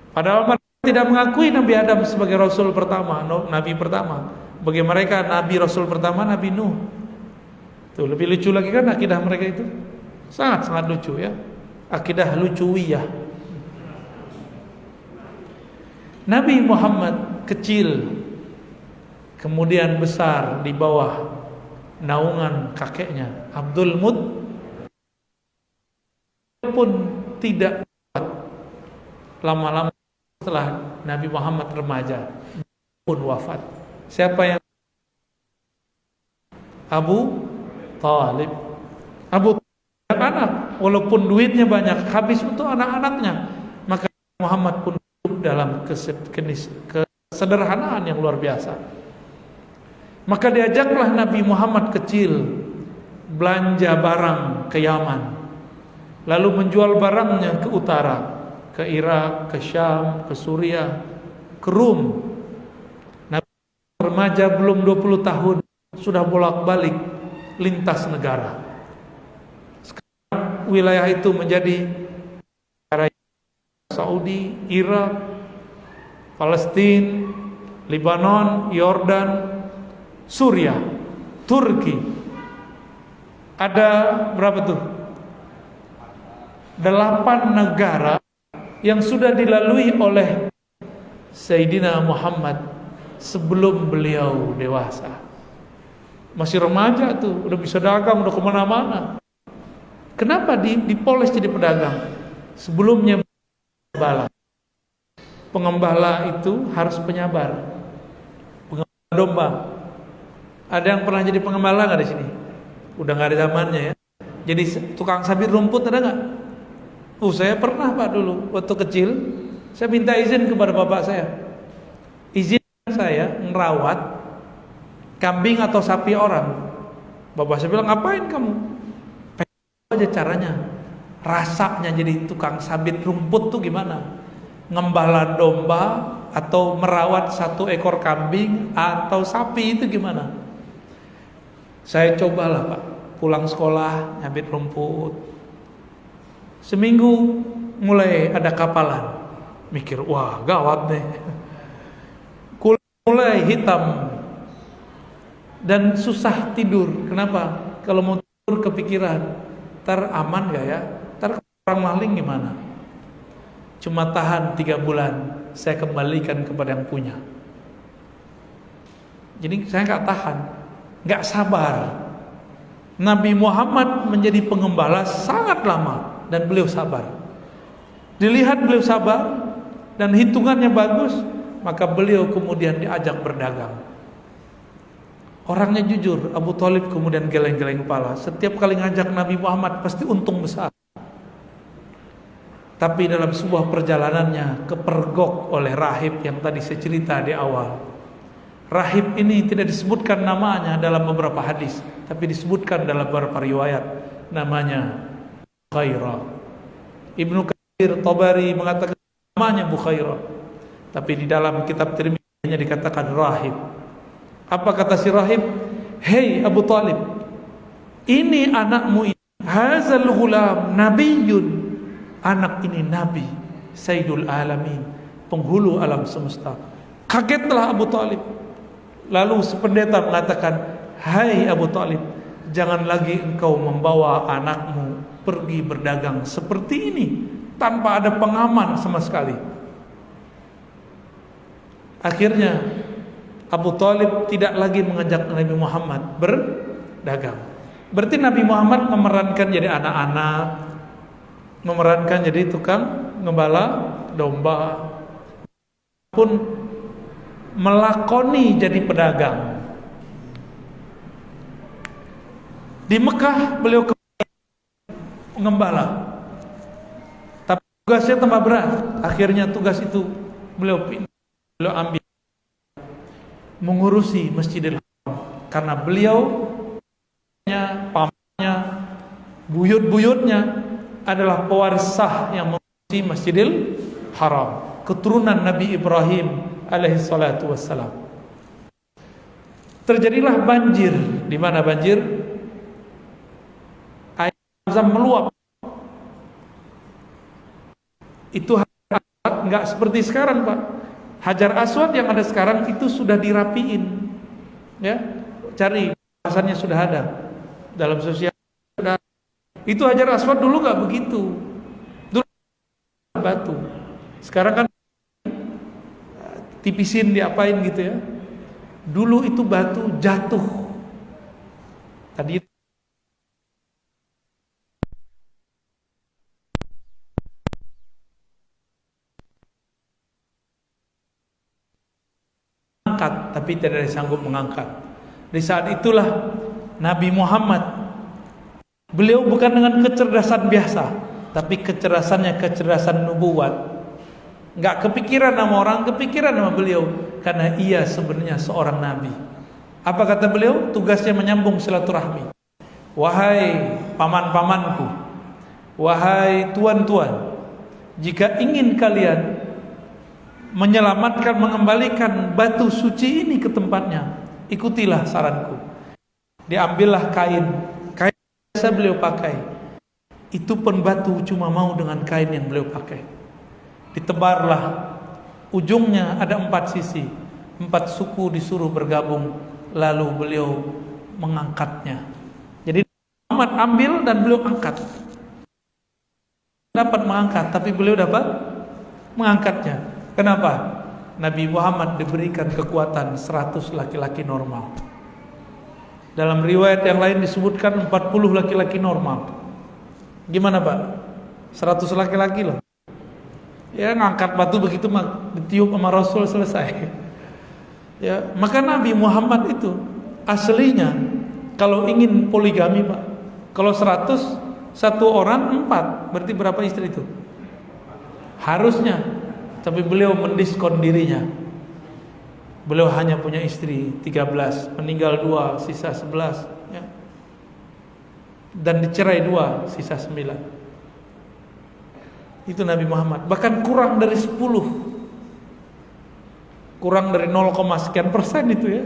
Padahal mereka tidak mengakui Nabi Adam sebagai Rasul pertama, Nabi pertama. Bagi mereka Nabi Rasul pertama Nabi Nuh. Tuh, lebih lucu lagi kan akidah mereka itu. Sangat-sangat lucu, ya. Akidah lucuwiyah. Nabi Muhammad kecil, kemudian besar di bawah naungan kakeknya Abdul Muttalib, pun tidak kuat. Lama-lama setelah Nabi Muhammad remaja pun wafat. Siapa yang? Abu Talib. Abu Talib anak, walaupun duitnya banyak, habis untuk anak-anaknya. Maka Muhammad pun dalam kesederhanaan yang luar biasa. Maka diajaklah Nabi Muhammad kecil belanja barang ke Yaman, lalu menjual barangnya ke utara, ke Irak, ke Syam, ke Suriah, ke Rum. Nabi remaja belum 20 tahun sudah bolak-balik lintas negara. Sekarang wilayah itu menjadi Saudi, Irak, Palestina, Lebanon, Yordan, Suriah, Turki. Ada berapa tuh? 8 negara yang sudah dilalui oleh Sayyidina Muhammad sebelum beliau dewasa. Masih remaja tuh, udah bisa dagang, udah kemana-mana. Kenapa dipoles jadi pedagang? Sebelumnya pengembala. Pengembala itu harus penyabar. Pengembala domba. Ada yang pernah jadi pengembala nggak di sini? Udah nggak ada zamannya ya. Jadi tukang sabit rumput ada nggak? Saya pernah Pak dulu waktu kecil. Saya minta izin kepada bapak saya. Izin saya ngerawat kambing atau sapi orang. Bapak saya bilang, ngapain kamu? Pengen aja caranya. Rasanya jadi tukang sabit rumput tuh gimana? Ngembala domba atau merawat 1 ekor kambing atau sapi itu gimana? Saya cobalah Pak. Pulang sekolah nyabit rumput. Seminggu mulai ada kapalan. Mikir, wah gawat nih. Mulai hitam dan susah tidur. Kenapa? Kalau mau tidur kepikiran, ntar aman gak ya? Ntar orang maling gimana? Cuma tahan 3 bulan, saya kembalikan kepada yang punya. Jadi saya gak tahan, gak sabar. Nabi Muhammad menjadi pengembala sangat lama dan beliau sabar. Dilihat beliau sabar dan hitungannya bagus, maka beliau kemudian diajak berdagang. Orangnya jujur. Abu Thalib kemudian geleng-geleng kepala. Setiap kali ngajak Nabi Muhammad pasti untung besar. Tapi dalam sebuah perjalanannya kepergok oleh rahib yang tadi saya cerita di awal. Rahib ini tidak disebutkan namanya dalam beberapa hadis, tapi disebutkan dalam beberapa riwayat. Namanya Bukhairah. Ibnu Katsir, Tabari mengatakan namanya Bukhairah, tapi di dalam kitab Tirmidzi hanya dikatakan rahib. Apa kata si rahib? Hei Abu Thalib, ini anakmu ini, hazal ghulam nabiyyun. Anak ini nabi, Sayyidul Alamin, penghulu alam semesta. Kagetlah Abu Thalib. Lalu sependeta mengatakan, hai Abu Thalib, jangan lagi engkau membawa anakmu pergi berdagang seperti ini tanpa ada pengaman sama sekali. Akhirnya Abu Thalib tidak lagi mengajak Nabi Muhammad berdagang. Berarti Nabi Muhammad memerankan jadi anak-anak, memerankan jadi tukang ngembala domba, pun melakoni jadi pedagang. Di Mekah beliau ngembala, tapi tugasnya tambah berat. Akhirnya tugas itu beliau ambil, mengurusi Masjidil Haram, karena beliau pamannya, buyut-buyutnya adalah pewaris sah yang mengurusi Masjidil Haram, keturunan Nabi Ibrahim alaihi salatu wassalam. Terjadilah banjir. Di mana banjir? Air Zam meluap. Itu Hajar Aswad nggak seperti sekarang Pak. Hajar Aswad yang ada sekarang itu sudah dirapiin, ya. Cari bahasannya sudah ada dalam sosial. Itu Hajar Aswad dulu nggak begitu. Dulu batu. Sekarang kan tipisin, diapain gitu ya. Dulu itu batu jatuh. Tadi angkat, tapi tidak disanggup mengangkat. Di saat itulah Nabi Muhammad, beliau bukan dengan kecerdasan biasa, tapi kecerdasan nubuat. Nggak kepikiran sama orang, kepikiran sama beliau, karena ia sebenarnya seorang nabi. Apa kata beliau? Tugasnya menyambung silaturahmi. Wahai paman-pamanku, wahai tuan-tuan, jika ingin kalian menyelamatkan, mengembalikan batu suci ini ke tempatnya, ikutilah saranku. Diambillah kain biasa beliau pakai. Itu pun batu cuma mau dengan kain yang beliau pakai. Ditebarlah, ujungnya ada 4 sisi, 4 suku disuruh bergabung, lalu beliau mengangkatnya. Jadi Muhammad ambil dan beliau angkat. dapat mengangkat, tapi beliau dapat mengangkatnya. Kenapa? Nabi Muhammad diberikan kekuatan 100 laki-laki normal. Dalam riwayat yang lain disebutkan 40 laki-laki normal. Gimana Pak? 100 laki-laki loh. Ya ngangkat batu begitu ditiup sama Rasul selesai. Ya, maka Nabi Muhammad itu aslinya kalau ingin poligami Pak, kalau 100 satu orang 4, berarti berapa istri itu? Harusnya, tapi beliau mendiskon dirinya. Beliau hanya punya istri 13, meninggal 2, sisa 11 ya. Dan dicerai 2, sisa 9. Itu Nabi Muhammad. Bahkan kurang dari 10, kurang dari 0, sekian persen itu ya.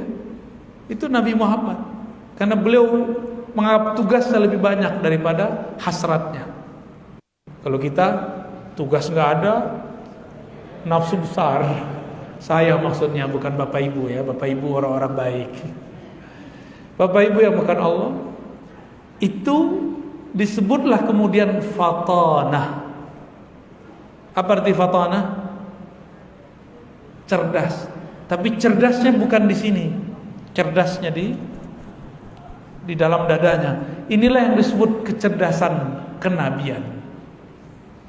Itu Nabi Muhammad. Karena beliau menganggap tugasnya lebih banyak daripada hasratnya. Kalau kita tugas nggak ada, nafsu besar. Saya maksudnya bukan Bapak Ibu ya, Bapak Ibu orang-orang baik. Bapak Ibu yang bukan Allah, itu disebutlah kemudian fatanah. Apa arti fatanah? Cerdas. Tapi cerdasnya bukan di sini. Cerdasnya di dalam dadanya. Inilah yang disebut kecerdasan kenabian.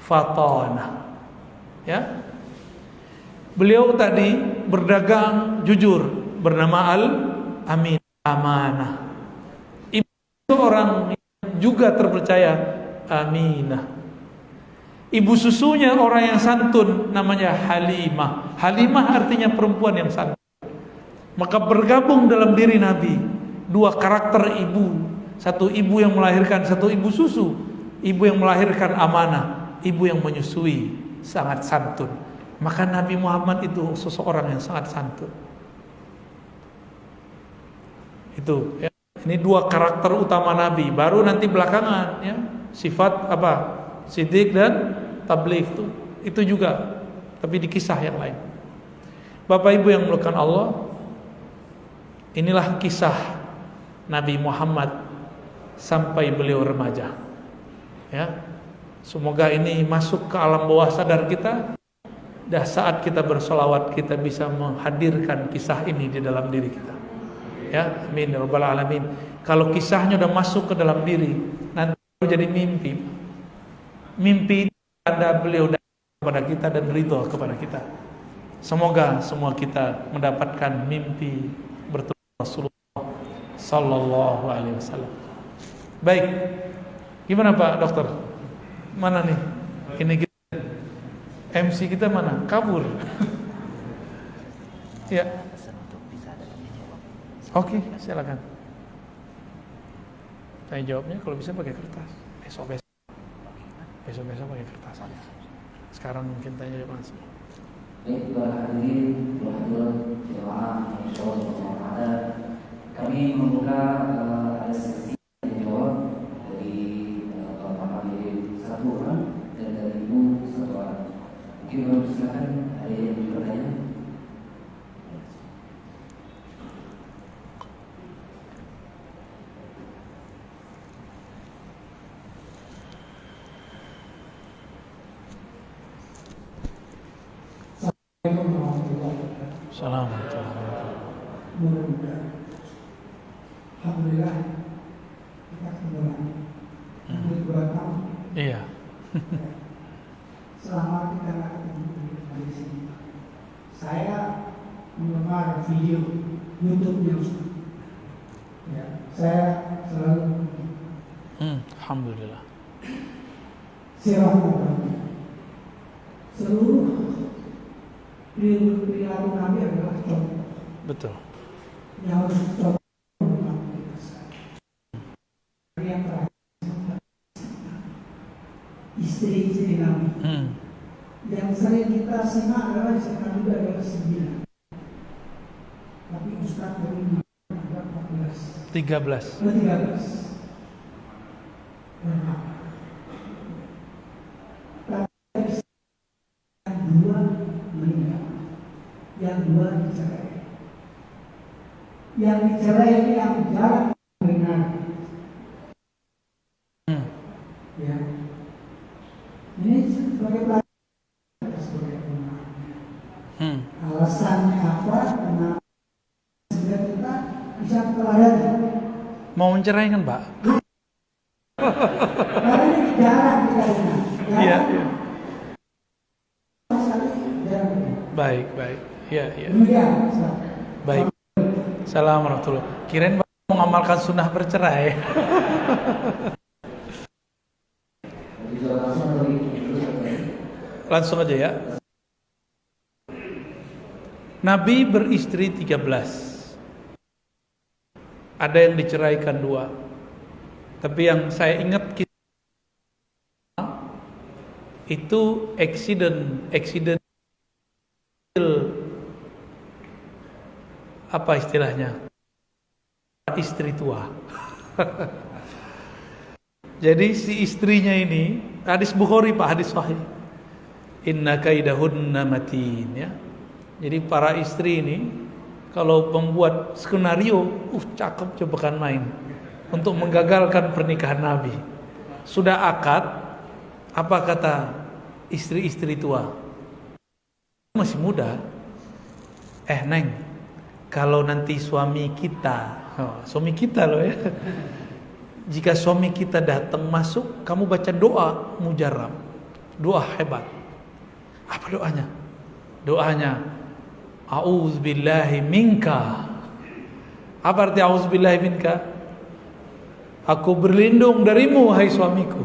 Fatanah. Ya. Beliau tadi berdagang jujur, bernama Al-Amin, amanah. Ibu seorang yang juga terpercaya, aminah. Ibu susunya orang yang santun, namanya Halimah. Halimah artinya perempuan yang santun. Maka bergabung dalam diri Nabi dua karakter ibu. Satu ibu yang melahirkan, satu ibu susu. Ibu yang melahirkan amanah, ibu yang menyusui, sangat santun. Maka Nabi Muhammad itu seseorang yang sangat santun. Itu ya. Ini dua karakter utama Nabi. Baru nanti belakangan ya, sifat apa? Siddiq dan tabligh itu juga, tapi di kisah yang lain. Bapak Ibu yang dimuliakan Allah, inilah kisah Nabi Muhammad sampai beliau remaja. Ya. Semoga ini masuk ke alam bawah sadar kita. Dah saat kita bersolawat kita bisa menghadirkan kisah ini di dalam diri kita. Ya, amin ya rabbal alamin. Kalau kisahnya udah masuk ke dalam diri, nanti jadi mimpi. Mimpi ada beliau kepada kita dan ridho kepada kita. Semoga semua kita mendapatkan mimpi bertemu Rasulullah sallallahu alaihi wasallam. Baik. Gimana Pak Dokter? Mana nih? Ini MC kita mana? Kabur. Ya. Oke, silakan. Tanya jawabnya kalau bisa pakai kertas. Besok pakai kertas. Sekarang mungkin tanya jawab langsung. Baik, para hadirin, jemaah yang insyaallah kami membuka ada sesi tanya jawab dari Bapak hadirin 1 orang dan dari Ibu 1 orang. Mungkin silakan ada yang bertanya. Assalamualaikum. Alhamdulillah kita kembali. Iya. Selama kita ketemu di sini, saya mendengar video YouTube-nya Ustaz. Ya, saya selalu Alhamdulillah. sirah seluruh perilaku Nabi adalah contoh. Betul. Yang harus contoh yang terakhir istri-istri Nabi. Yang sering kita simak adalah disebutkan juga adalah 9. Tapi Ustaz baru ada 14. 13. 13. Yang 2 meninggal, yang 2 dicerai. Yang dicerai ini yang jarang mendengar. Ya. Ini Alasannya apa? Kenapa sehingga kita bisa teladani? Mau menceraikan, Pak? Karena ini jarang kita dengar. Iya. Sekali jarang. Baik. Iya. Demikian. Ustaz. Baik. Assalamualaikum warahmatullahi wabarakatuh. Kirain Bapak mau mengamalkan sunnah bercerai. Langsung aja ya. Nabi beristri 13. Ada yang diceraikan 2. Tapi yang saya ingat itu accident apa istilahnya? Istri tua. Jadi si istrinya ini, hadis Bukhari Pak, hadis sahih. Inna kaidahunna matin, ya. Jadi para istri ini kalau membuat skenario, cakep coba kan main untuk menggagalkan pernikahan Nabi. Sudah akad, apa kata istri-istri tua? Masih muda. Neng, kalau nanti suami kita loh ya. Jika suami kita datang masuk, kamu baca doa mujarab. Doa hebat. Apa doanya? Doanya A'udzubillahi minka. Apa arti a'udzubillahi minka? Aku berlindung darimu, hai suamiku.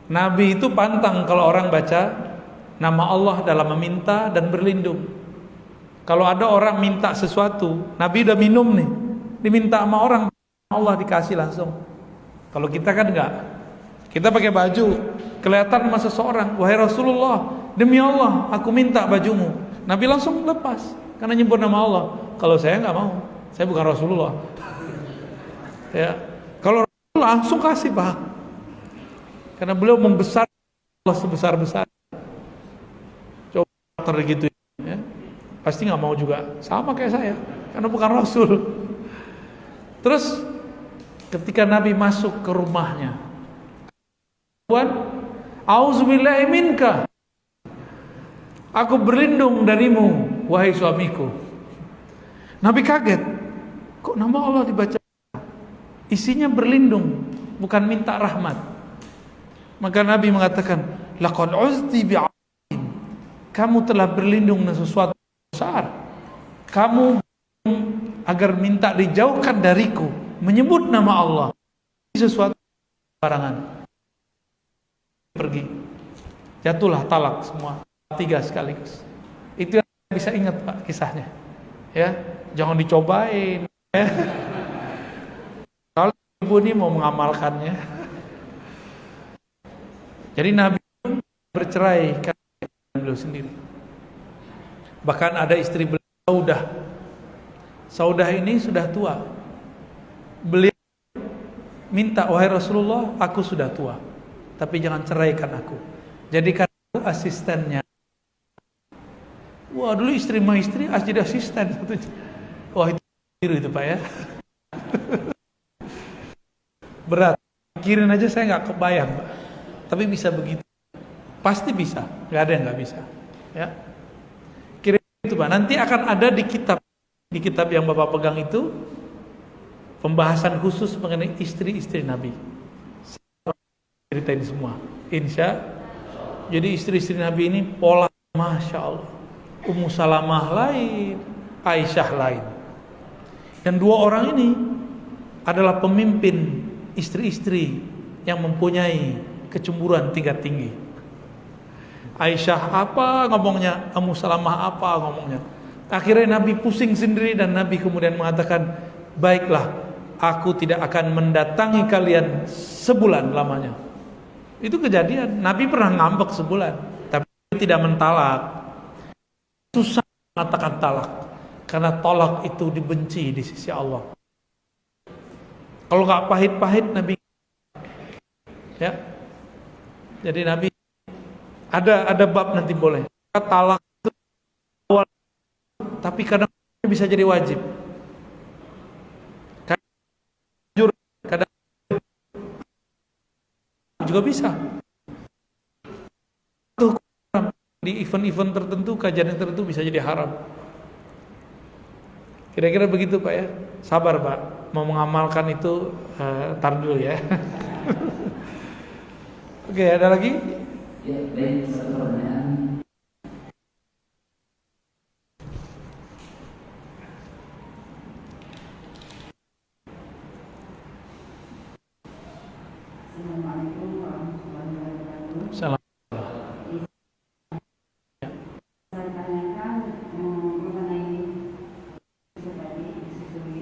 Nabi itu pantang kalau orang baca nama Allah dalam meminta dan berlindung. Kalau ada orang minta sesuatu, Nabi udah minum nih, diminta sama orang, Allah dikasih langsung. Kalau kita kan enggak. Kita pakai baju, kelihatan sama seseorang, wahai Rasulullah, demi Allah, aku minta bajumu. Nabi langsung lepas, karena nyebut nama Allah. Kalau saya enggak mau, saya bukan Rasulullah. Ya, kalau Rasulullah langsung kasih Pak, karena beliau membesar Allah sebesar-besar. Coba tergitu, ya, pasti nggak mau juga, sama kayak saya, karena bukan Rasul. Terus ketika Nabi masuk ke rumahnya, A'udzubillahi minka, aku berlindung darimu, wahai suamiku. Nabi kaget, kok nama Allah dibaca? Isinya berlindung, bukan minta rahmat. Maka Nabi mengatakan, laqad uzti bi'ain, kamu telah berlindung dengan sesuatu besar. Kamu agar minta dijauhkan dariku, menyebut nama Allah, sesuatu barangan. Pergi, jatuhlah talak semua 3 sekaligus. Itu yang bisa ingat Pak kisahnya. Ya, jangan dicobain. Ya. Kalau ibu ini mau mengamalkannya. Jadi Nabi bercerai karena beliau sendiri. Bahkan ada istri beliau Saudah ini sudah tua. Beliau minta, wahai Rasulullah, aku sudah tua, tapi jangan ceraikan aku. Jadikan aku asistennya. Wah, dulu istri sama istri jadi asisten. Wah, itu Pak ya. Berat. Pikirin aja saya nggak kebayang Pak. Tapi bisa begitu. Pasti bisa. Nggak ada yang nggak bisa. Ya. Kira itu Pak. Nanti akan ada di kitab yang Bapak pegang itu pembahasan khusus mengenai istri-istri Nabi. Saya ceritain semua. Insya. Jadi istri-istri Nabi ini pola, masya Allah. Ummu Salamah lain, Aisyah lain. Dan 2 orang ini adalah pemimpin istri-istri yang mempunyai kecemburuan tingkat tinggi. Aisyah apa ngomongnya, Ummu Salamah apa ngomongnya. Akhirnya Nabi pusing sendiri dan Nabi kemudian mengatakan, baiklah, aku tidak akan mendatangi kalian sebulan lamanya. Itu kejadian. Nabi pernah ngambek sebulan, tapi tidak mentalak. Susah mengatakan talak, karena talak itu dibenci di sisi Allah. Kalau nggak pahit-pahit Nabi, ya. Jadi Nabi ada bab nanti boleh. Talak itu awal, tapi kadang bisa jadi wajib. Kadang jujur, kadang juga bisa. Tuh di di event-event tertentu, kajian tertentu bisa jadi haram. Kira-kira begitu Pak ya. Sabar Pak, mau mengamalkan itu tar dulu ya. Oke, ada lagi? Ya, baik, satu pertanyaan. Assalamualaikum warahmatullahi wabarakatuh. Salam. Saya tanyakan mengenai isu tadi, isu suwi.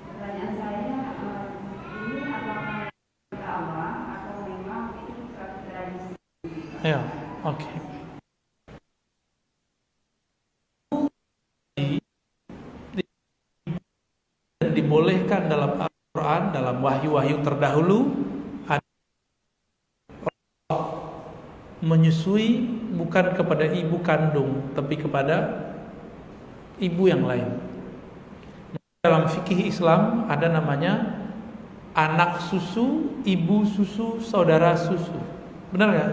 Pertanyaan saya, ini apakah Allah atau memang itu suatu tradisi? Ya, oke. Dibolehkan dalam Al-Quran, dalam wahyu-wahyu terdahulu, menyusui bukan kepada ibu kandung, tapi kepada ibu yang lain. Dalam fikih Islam ada namanya anak susu, ibu susu, saudara susu. Benar nggak?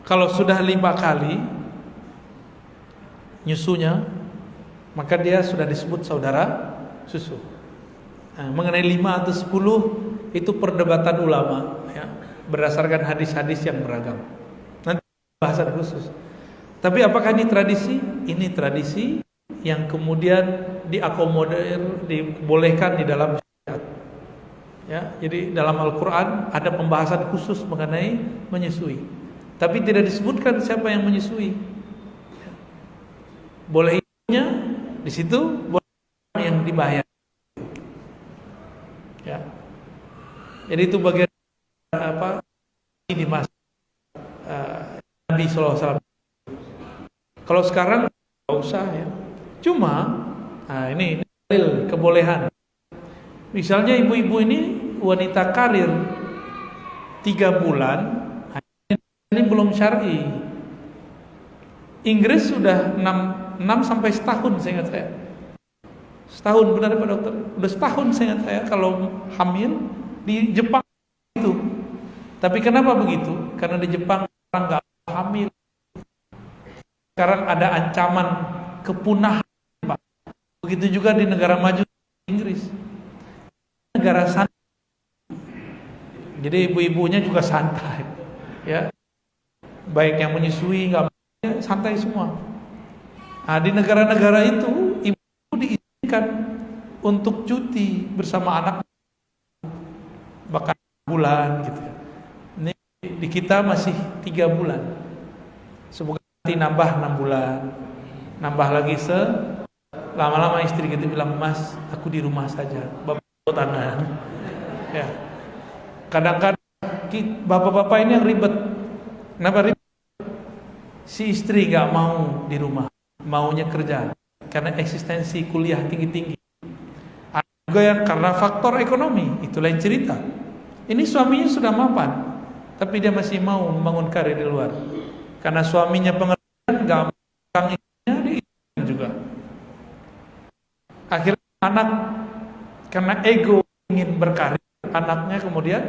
Kalau sudah 5 kali nyusunya, maka dia sudah disebut saudara susu. Nah, mengenai 5 atau 10 itu perdebatan ulama ya, berdasarkan hadis-hadis yang beragam. Nanti bahasan khusus. Tapi apakah ini tradisi? Ini tradisi yang kemudian diakomodir, dibolehkan di dalam syariat. Ya, jadi dalam Al-Quran ada pembahasan khusus mengenai menyusui. Tapi tidak disebutkan siapa yang menyusui. Boleh ibunya di situ, boleh yang dibayar. Ya. Jadi itu bagian apa di masa Nabi SAW. Kalau sekarang nggak usah ya. Cuma, ini dalil kebolehan. Misalnya ibu-ibu ini wanita karir 3 bulan, ini belum syar'i. Inggris sudah 6 sampai setahun saya ingat saya. Setahun benar Pak Dokter? Udah setahun saya ingat saya kalau hamil. Di Jepang itu. Tapi kenapa begitu? Karena di Jepang orang nggak hamil. Sekarang ada ancaman kepunahan Pak. Begitu juga di negara maju Inggris. Negara santai. Jadi ibu-ibunya juga santai. Ya. Baik yang menyusui nggak santai semua. Nah, di negara-negara itu ibu diizinkan untuk cuti bersama anak bahkan bulan gitu. Ini di kita masih 3 bulan. Semoga nanti nambah 6 bulan. Nambah lagi lama-lama istri kita bilang, "Mas, aku di rumah saja. Bapak tanah." Ya. Kadang-kadang bapak-bapak ini yang ribet. Kenapa ribet? Si istri gak mau di rumah, maunya kerja karena eksistensi kuliah tinggi-tinggi. Ada juga yang karena faktor ekonomi, itu lain cerita. Ini suaminya sudah mapan, tapi dia masih mau membangun karir di luar. Karena suaminya pengertian, gak mau istrinya, dia izinkan juga. Akhirnya anak karena ego ingin berkarir, anaknya kemudian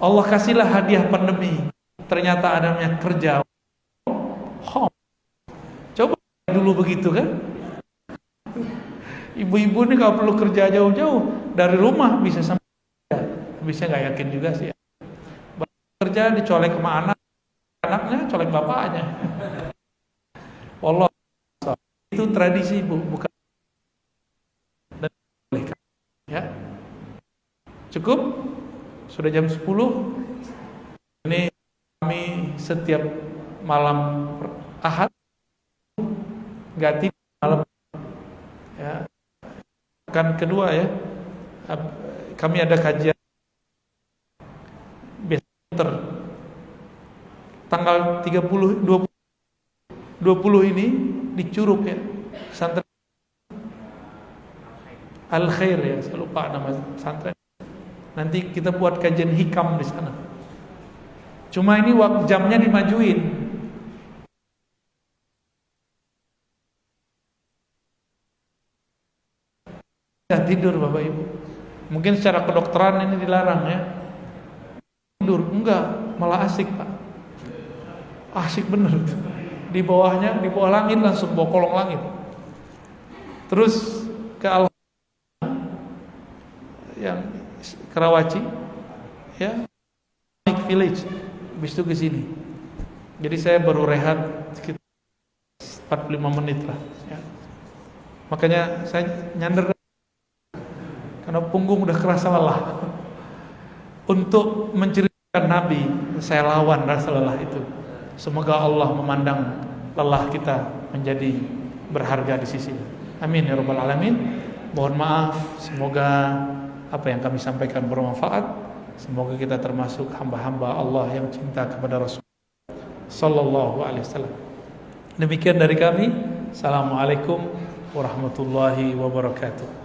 Allah kasihlah hadiah pandemi. Ternyata adanya kerja home. Coba dulu begitu kan? Ibu-ibu ini kalau perlu kerja jauh-jauh dari rumah bisa sampai bisa nggak yakin juga sih. Kerja dicolek sama anaknya colek bapaknya. Allah itu tradisi Bu, bukan dan boleh ya. Cukup? Sudah jam 10. Ini kami setiap malam Ahad nggak tidur malam ya. Kan kedua ya, kami ada kajian biasa tanggal 30 20 ini di Curug ya, pesantren Al Khair ya, saya lupa nama pesantren. Nanti kita buat kajian hikam di sana. Cuma ini waktu jamnya dimajuin. Tidak tidur Bapak Ibu. Mungkin secara kedokteran ini dilarang ya. Tidur enggak, malah asik Pak. Asik bener tuh. Di bawahnya, di bawah langit langsung bawah kolong langit. Terus ke yang Karawaci, ya, Village, habis itu ke sini. Jadi saya baru rehat sekitar 45 menit lah. Ya. Makanya saya nyandar karena punggung udah kerasa lelah. Untuk menceritakan Nabi, saya lawan rasa lelah itu. Semoga Allah memandang lelah kita menjadi berharga di sisi. Amin ya rabbal alamin. Mohon maaf, semoga apa yang kami sampaikan bermanfaat. Semoga kita termasuk hamba-hamba Allah yang cinta kepada Rasul sallallahu alaihi wasallam. Demikian dari kami. Assalamualaikum warahmatullahi wabarakatuh.